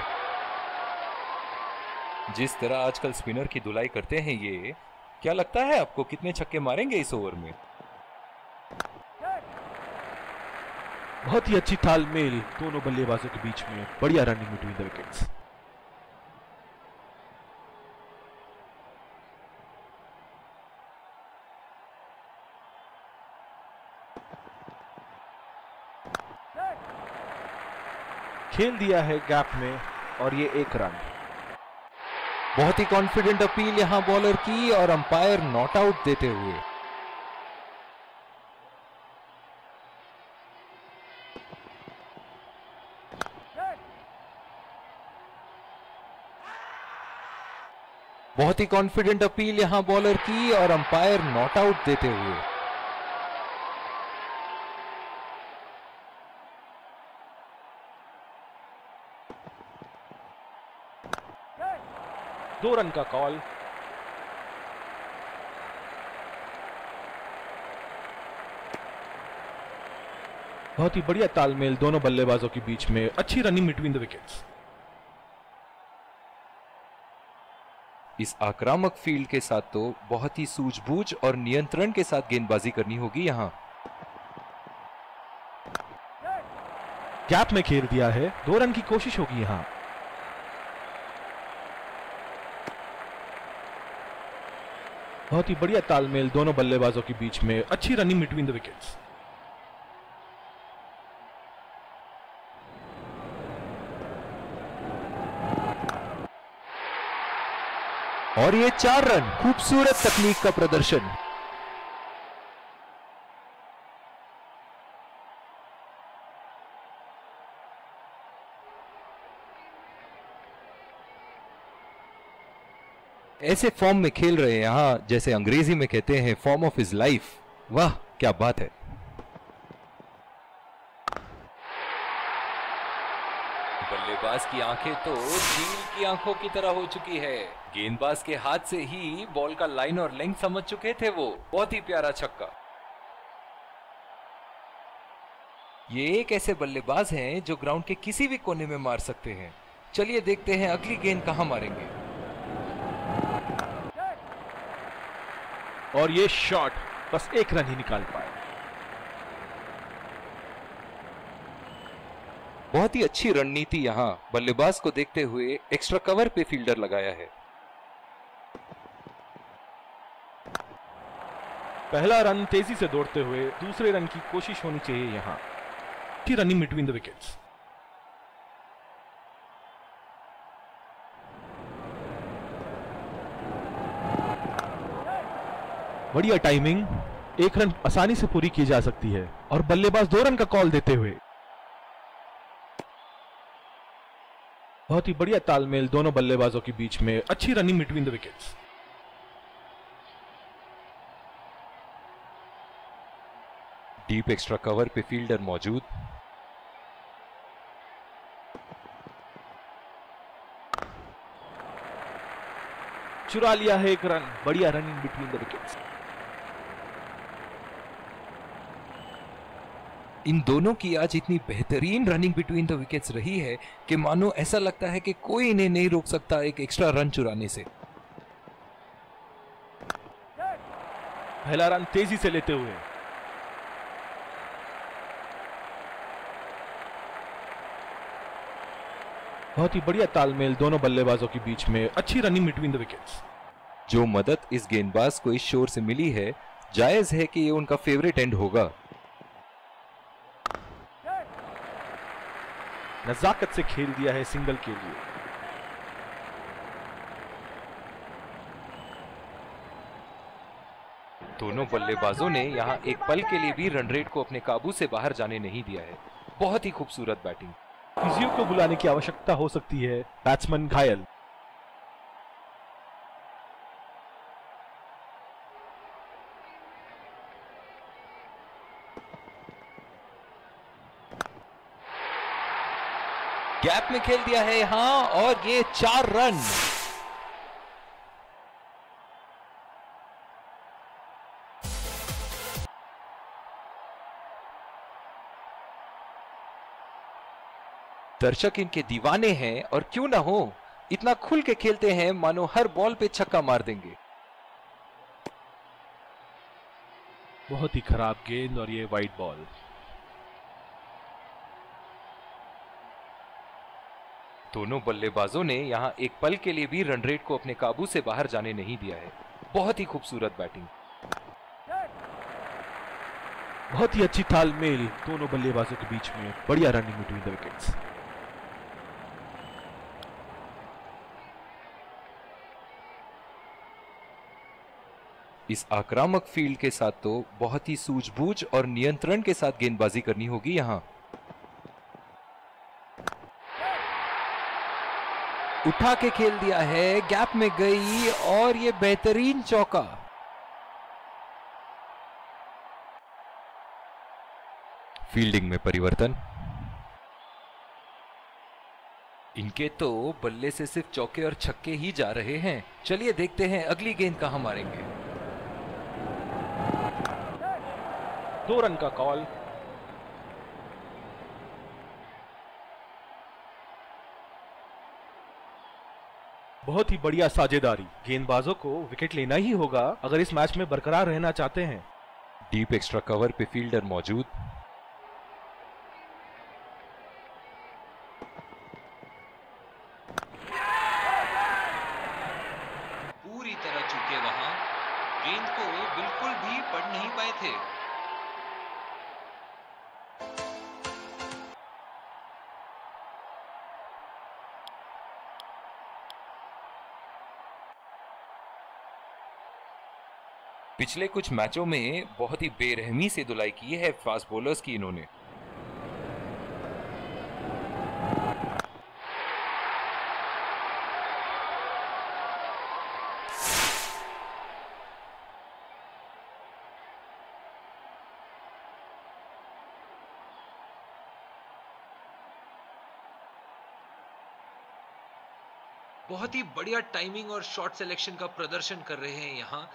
जिस तरह आजकल स्पिनर की धुलाई करते हैं ये, क्या लगता है आपको कितने छक्के मारेंगे इस ओवर में? बहुत ही अच्छी तालमेल दोनों बल्लेबाजों के बीच में, बढ़िया रनिंग बिटवीन द विकेट्स। खेल दिया है गैप में और ये 1 रन। बहुत ही कॉन्फिडेंट अपील यहां बॉलर की और अंपायर नॉट आउट देते हुए। बहुत ही कॉन्फिडेंट अपील यहां बॉलर की और अंपायर नॉट आउट देते हुए। दो रन का कॉल। बहुत ही बढ़िया तालमेल दोनों बल्लेबाजों के बीच में, अच्छी रनिंग बिटवीन द विकेट्स। इस आक्रामक फील्ड के साथ तो बहुत ही सूझबूझ और नियंत्रण के साथ गेंदबाजी करनी होगी यहां। गैप में खेल दिया है, 2 रन की कोशिश होगी यहां। बहुत ही बढ़िया तालमेल दोनों बल्लेबाजों के बीच में, अच्छी रनिंग बिटवीन द विकेट्स। और ये 4 रन, खूबसूरत तकनीक का प्रदर्शन। ऐसे फॉर्म में खेल रहे हैं यहां, जैसे अंग्रेजी में कहते हैं फॉर्म ऑफ हिज लाइफ। वाह क्या बात है। बल्लेबाज की आंखें तो चील की आंखों की तरह हो चुकी है। गेंदबाज के हाथ से ही बॉल का लाइन और लेंथ समझ चुके थे वो। बहुत ही प्यारा छक्का। ये एक ऐसे बल्लेबाज हैं जो ग्राउंड के किसी भी कोने में मार सकते हैं। चलिए देखते हैं अगली गेंद कहां मारेंगे। और ये शॉट बस 1 रन ही निकाल पाए। बहुत ही अच्छी रणनीति यहां बल्लेबाज को देखते हुए एक्स्ट्रा कवर पे फील्डर लगाया है। पहला रन तेजी से दौड़ते हुए, दूसरे रन की कोशिश होनी चाहिए यहां। अच्छी रनिंग बिटवीन द विकेट्स। बढ़िया टाइमिंग, 1 रन आसानी से पूरी की जा सकती है। और बल्लेबाज 2 रन का कॉल देते हुए। बहुत ही बढ़िया तालमेल दोनों बल्लेबाजों के बीच में, अच्छी running between the wickets. Deep extra cover पे फील्डर मौजूद। चुरा लिया है 1 रन। बढ़िया रनिंग बिटवीन द विकेट्स। इन दोनों की आज इतनी बेहतरीन रनिंग बिटवीन द विकेट्स रही है कि मानो ऐसा लगता है कि कोई इन्हें नहीं रोक सकता एक एक्स्ट्रा रन चुराने से। पहला रन तेजी से लेते हुए। बहुत ही बढ़िया तालमेल दोनों बल्लेबाजों के बीच में, अच्छी रनिंग बिटवीन द विकेट्स। जो मदद इस गेंदबाज को इस शोर से मिली है, जायज है कि ये उनका फेवरेट एंड होगा। नजाकत से खेल दिया है सिंगल के लिए। दोनों बल्लेबाजों ने यहां एक पल के लिए भी रन रेट को अपने काबू से बाहर जाने नहीं दिया है। बहुत ही खूबसूरत बैटिंग। फिजियो को बुलाने की आवश्यकता हो सकती है, बैट्समैन घायल। गैप में खेल दिया है यहां और ये 4 रन। दर्शक इनके दीवाने हैं और क्यों ना हो, इतना खुल के खेलते हैं मानो हर बॉल पे छक्का मार देंगे। बहुत ही खराब गेंद और ये वाइड बॉल। दोनों बल्लेबाजों ने यहां एक पल के लिए भी रन रेट को अपने काबू से बाहर जाने नहीं दिया है। बहुत ही खूबसूरत बैटिंग। बहुत ही अच्छी तालमेल दोनों बल्लेबाजों के बीच में, बढ़िया रनिंग बिटवीन द विकेट्स। इस आक्रामक फील्ड के साथ तो बहुत ही सूझबूझ और नियंत्रण के साथ गेंदबाजी करनी होगी यहां। उठा के खेल दिया है, गैप में गई और ये बेहतरीन चौका। फील्डिंग में परिवर्तन। इनके तो बल्ले से सिर्फ चौके और छक्के ही जा रहे हैं। चलिए देखते हैं अगली गेंद कहां मारेंगे। 2 रन का कॉल। बहुत ही बढ़िया साझेदारी। गेंदबाजों को विकेट लेना ही होगा अगर इस मैच में बरकरार रहना चाहते हैं। डीप एक्स्ट्रा कवर पे फील्डर मौजूद। पिछले कुछ मैचों में बहुत ही बेरहमी से धुलाई की है फास्ट बॉलर्स की इन्होंने। बहुत ही बढ़िया टाइमिंग और शॉट सिलेक्शन का प्रदर्शन कर रहे हैं यहाँ,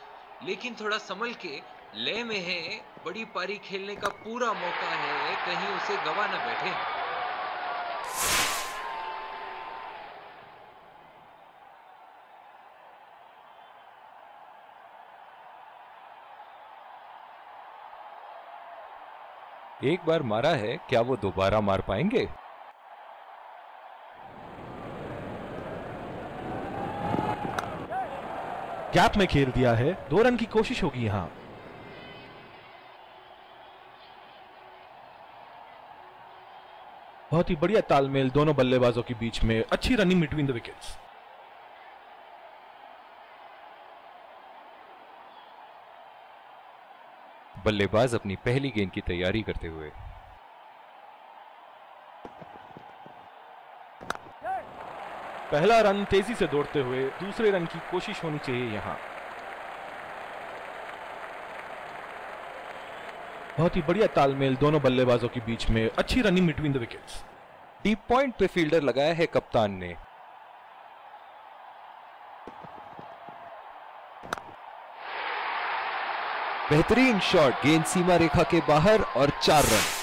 लेकिन थोड़ा संभल के, लय में है, बड़ी पारी खेलने का पूरा मौका है, कहीं उसे गवा ना बैठे। एक बार मारा है, क्या वो दोबारा मार पाएंगे? गैप में खेल दिया है, 2 रन की कोशिश होगी यहां। बहुत ही बढ़िया तालमेल दोनों बल्लेबाजों के बीच में, अच्छी रनिंग बिटवीन द विकेट्स। बल्लेबाज अपनी पहली गेंद की तैयारी करते हुए। पहला रन तेजी से दौड़ते हुए, दूसरे रन की कोशिश होनी चाहिए यहां। बहुत ही बढ़िया तालमेल दोनों बल्लेबाजों के बीच में, अच्छी running between the wickets. Deep point पे फील्डर लगाया है कप्तान ने। बेहतरीन शॉट, गेंद सीमा रेखा के बाहर और 4 रन।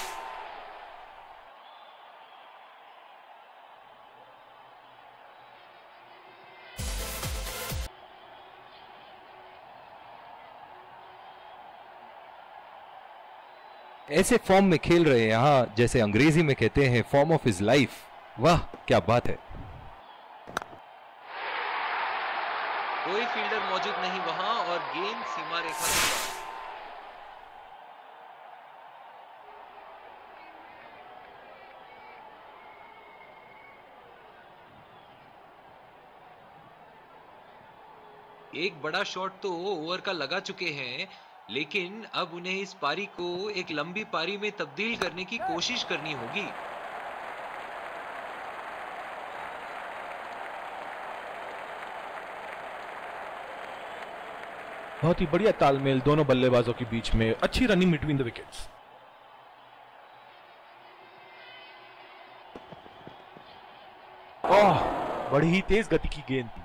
ऐसे फॉर्म में खेल रहे हैं यहां, जैसे अंग्रेजी में कहते हैं फॉर्म ऑफ हिज लाइफ। वाह क्या बात है। कोई फील्डर मौजूद नहीं वहां और गेंद सीमा रेखा के पार। एक बड़ा शॉट तो ओवर का लगा चुके हैं, लेकिन अब उन्हें इस पारी को एक लंबी पारी में तब्दील करने की कोशिश करनी होगी। बहुत ही बढ़िया तालमेल दोनों बल्लेबाजों के बीच में, अच्छी रनिंग बिटवीन द विकेट्स। ओह, बड़ी ही तेज गति की गेंद थी।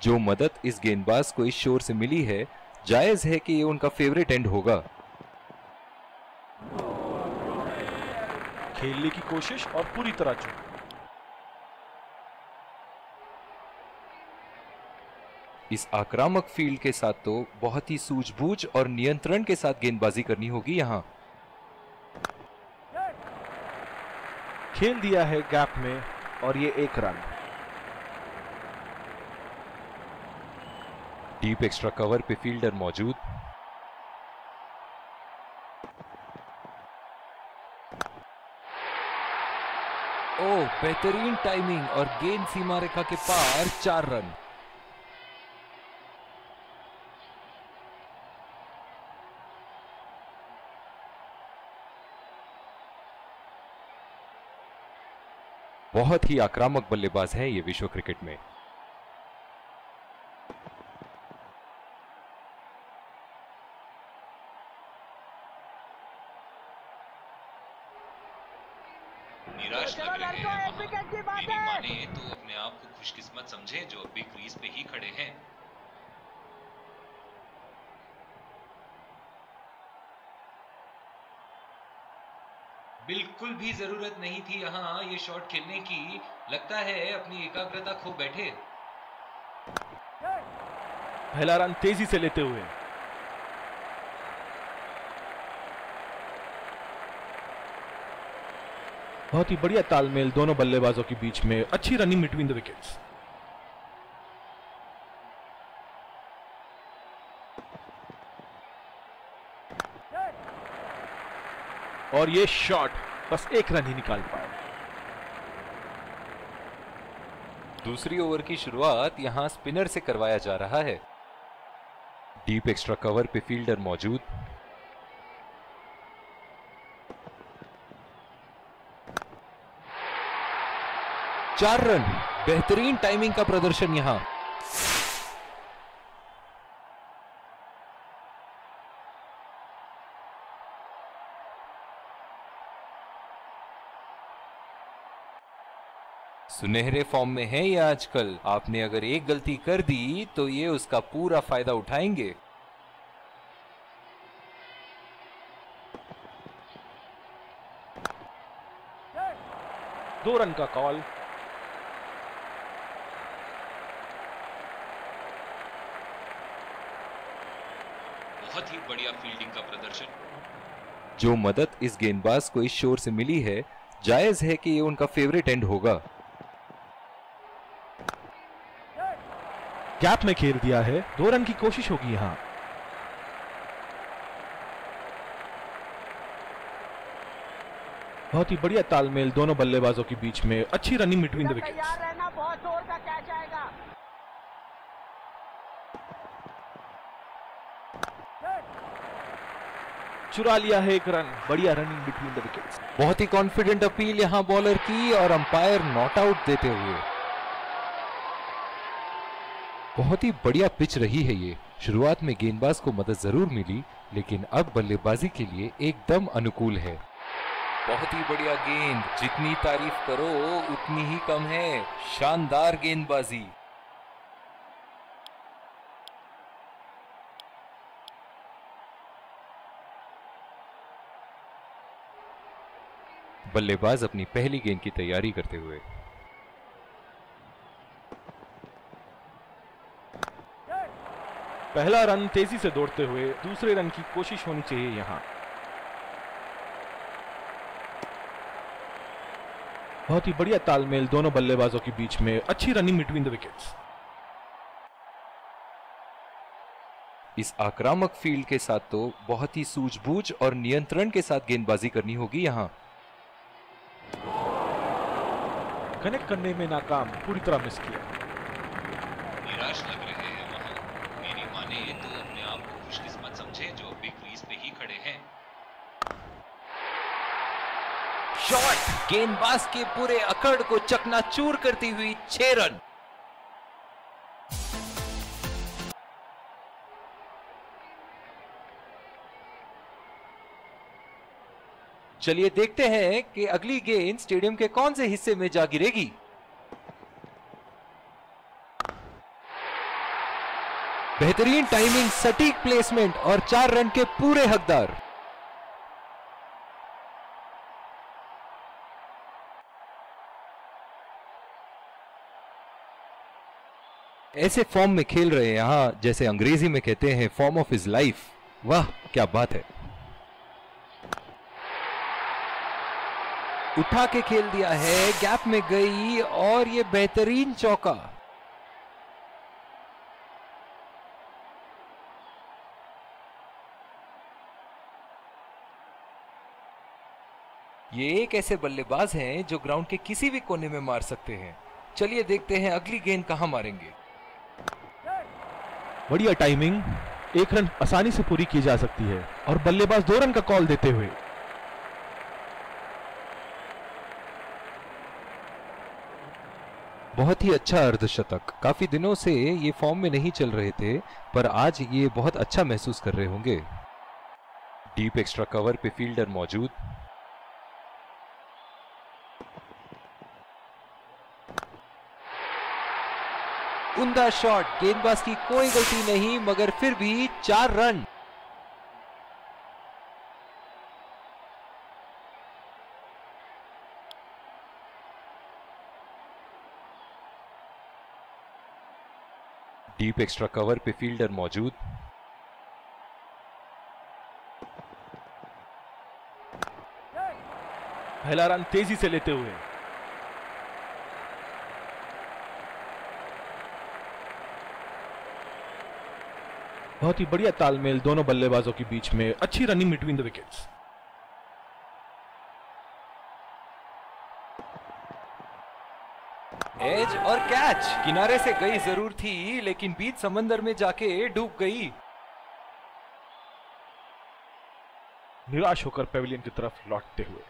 जो मदद इस गेंदबाज को इस शोर से मिली है, जायज है कि ये उनका फेवरेट एंड होगा। खेलने की कोशिश और पूरी तरह चूक। इस आक्रामक फील्ड के साथ तो बहुत ही सूझबूझ और नियंत्रण के साथ गेंदबाजी करनी होगी यहां। खेल दिया है गैप में और ये 1 रन। डीप एक्स्ट्रा कवर पे फील्डर मौजूद। ओह, बेहतरीन टाइमिंग और गेंद सीमा रेखा के पार, 4 रन। बहुत ही आक्रामक बल्लेबाज है ये विश्व क्रिकेट में। निराश लग रहे हैं वहां। मेरी माने तो अपने आप को खुशकिस्मत समझे जो अभी क्रीज पे ही खड़े हैं। बिल्कुल भी जरूरत नहीं थी यहाँ ये शॉट खेलने की, लगता है अपनी एकाग्रता खो बैठे। पहला रन तेजी से लेते हुए। बहुत ही बढ़िया तालमेल दोनों बल्लेबाजों के बीच में, अच्छी रनिंग बिटवीन द विकेट्स। और ये शॉट बस 1 रन ही निकाल पाए। दूसरी ओवर की शुरुआत यहां स्पिनर से करवाया जा रहा है। डीप एक्स्ट्रा कवर पे फील्डर मौजूद। चार रन, बेहतरीन टाइमिंग का प्रदर्शन यहां। सुनहरे फॉर्म में है ये आजकल। आपने अगर एक गलती कर दी तो ये उसका पूरा फायदा उठाएंगे। दो रन का कॉल। बहुत ही बढ़िया फील्डिंग का प्रदर्शन। जो मदद इस गेंदबाज को इस शोर से मिली है, जायज है कि ये उनका फेवरेट एंड होगा। गैप में खेल दिया है, 2 रन की कोशिश होगी यहां। बहुत ही बढ़िया तालमेल दोनों बल्लेबाजों के बीच में, अच्छी रनिंग बिटवीन द विकेट्स। बहुत जोर का कैच आएगा। चुरा लिया है 1 रन, बढ़िया रनिंग बिटवीन द विकेट्स। बहुत ही कॉन्फिडेंट अपील यहां बॉलर की और अंपायर नॉट आउट देते हुए। बहुत ही बढ़िया पिच रही है ये। शुरुआत में गेंदबाज को मदद जरूर मिली, लेकिन अब बल्लेबाजी के लिए एकदम अनुकूल है। बहुत ही बढ़िया गेंद, जितनी तारीफ करो उतनी ही कम है। शानदार गेंदबाजी। बल्लेबाज अपनी पहली गेंद की तैयारी करते हुए। पहला रन तेजी से दौड़ते हुए, दूसरे रन की कोशिश होनी चाहिए यहां। बहुत ही बढ़िया तालमेल दोनों बल्लेबाजों के बीच में, अच्छी रनिंग बिटवीन द विकेट्स। इस आक्रामक फील्ड के साथ तो बहुत ही सूझबूझ और नियंत्रण के साथ गेंदबाजी करनी होगी यहां। कनेक्ट करने में नाकाम, पूरी तरह मिस किया। निराश लग रहे हैं वहां। मेरी माने तो अपने आप को खुशकिस्मत समझे जो बिग क्रीज पे ही खड़े हैं। शॉट, गेंदबाज के पूरे अकड़ को चकनाचूर करती हुई 6 रन। चलिए देखते हैं कि अगली गेंद स्टेडियम के कौन से हिस्से में जा गिरेगी। बेहतरीन टाइमिंग, सटीक प्लेसमेंट और 4 रन के पूरे हकदार। ऐसे फॉर्म में खेल रहे हैं यहां, जैसे अंग्रेजी में कहते हैं फॉर्म ऑफ हिज लाइफ। वाह क्या बात है। उठा के खेल दिया है, गैप में गई और ये बेहतरीन चौका। ये एक ऐसे बल्लेबाज हैं जो ग्राउंड के किसी भी कोने में मार सकते हैं। चलिए देखते हैं अगली गेंद कहां मारेंगे। बढ़िया टाइमिंग, 1 रन आसानी से पूरी की जा सकती है और बल्लेबाज 2 रन का कॉल देते हुए। बहुत ही अच्छा अर्धशतक। काफी दिनों से ये फॉर्म में नहीं चल रहे थे, पर आज ये बहुत अच्छा महसूस कर रहे होंगे। डीप एक्स्ट्रा कवर पे फील्डर मौजूद। उम्दा शॉट, गेंदबाज की कोई गलती नहीं, मगर फिर भी 4 रन। डीप एक्स्ट्रा कवर पे फील्डर मौजूद। पहला रन तेजी से लेते हुए। बहुत ही बढ़िया तालमेल दोनों बल्लेबाजों के बीच में, अच्छी running between the wickets. Edge और कैच। किनारे से गई जरूर थी, लेकिन बीच समंदर में जाके डूब गई। निराश होकर पेविलियन की तरफ लौटते हुए।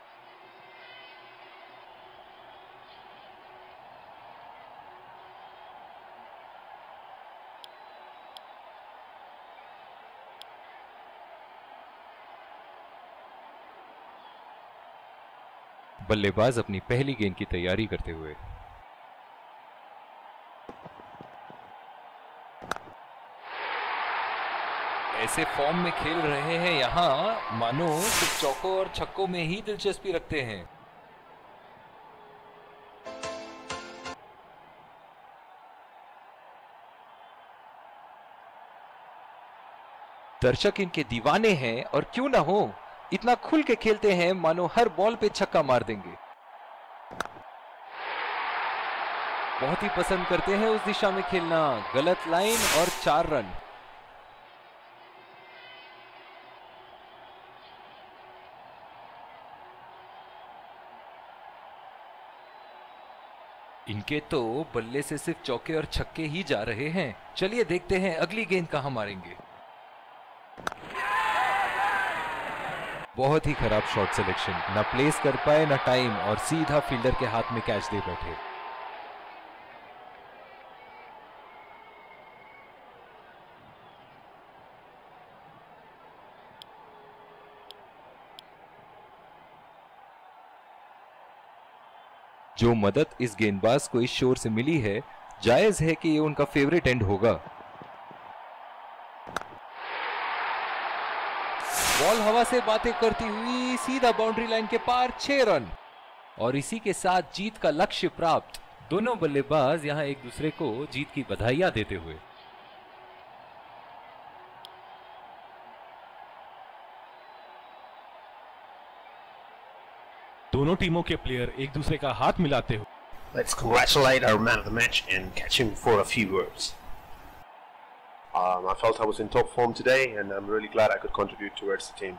बल्लेबाज अपनी पहली गेंद की तैयारी करते हुए। ऐसे फॉर्म में खेल रहे हैं यहां मानो सिर्फ चौकों और छक्कों में ही दिलचस्पी रखते हैं। दर्शक इनके दीवाने हैं और क्यों ना हो, इतना खुल के खेलते हैं मानो हर बॉल पे छक्का मार देंगे। बहुत ही पसंद करते हैं उस दिशा में खेलना। गलत लाइन और 4 रन। इनके तो बल्ले से सिर्फ चौके और छक्के ही जा रहे हैं। चलिए देखते हैं अगली गेंद कहां मारेंगे। बहुत ही खराब शॉट सिलेक्शन, ना प्लेस कर पाए ना टाइम, और सीधा फील्डर के हाथ में कैच दे बैठे। जो मदद इस गेंदबाज को इस शोर से मिली है, जायज है कि ये उनका फेवरेट एंड होगा। बॉल हवा से बातें करती हुई सीधा बाउंड्री लाइन के पार, 6 रन, और इसी के साथ जीत का लक्ष्य प्राप्त। दोनों बल्लेबाज यहां एक दूसरे को जीत की बधाइयां देते हुए। दोनों टीमों के प्लेयर एक दूसरे का हाथ मिलाते हुए। Let's congratulate our man of the match and catch him for a few words. I felt I was in top form today, and I'm really glad I could contribute towards the team.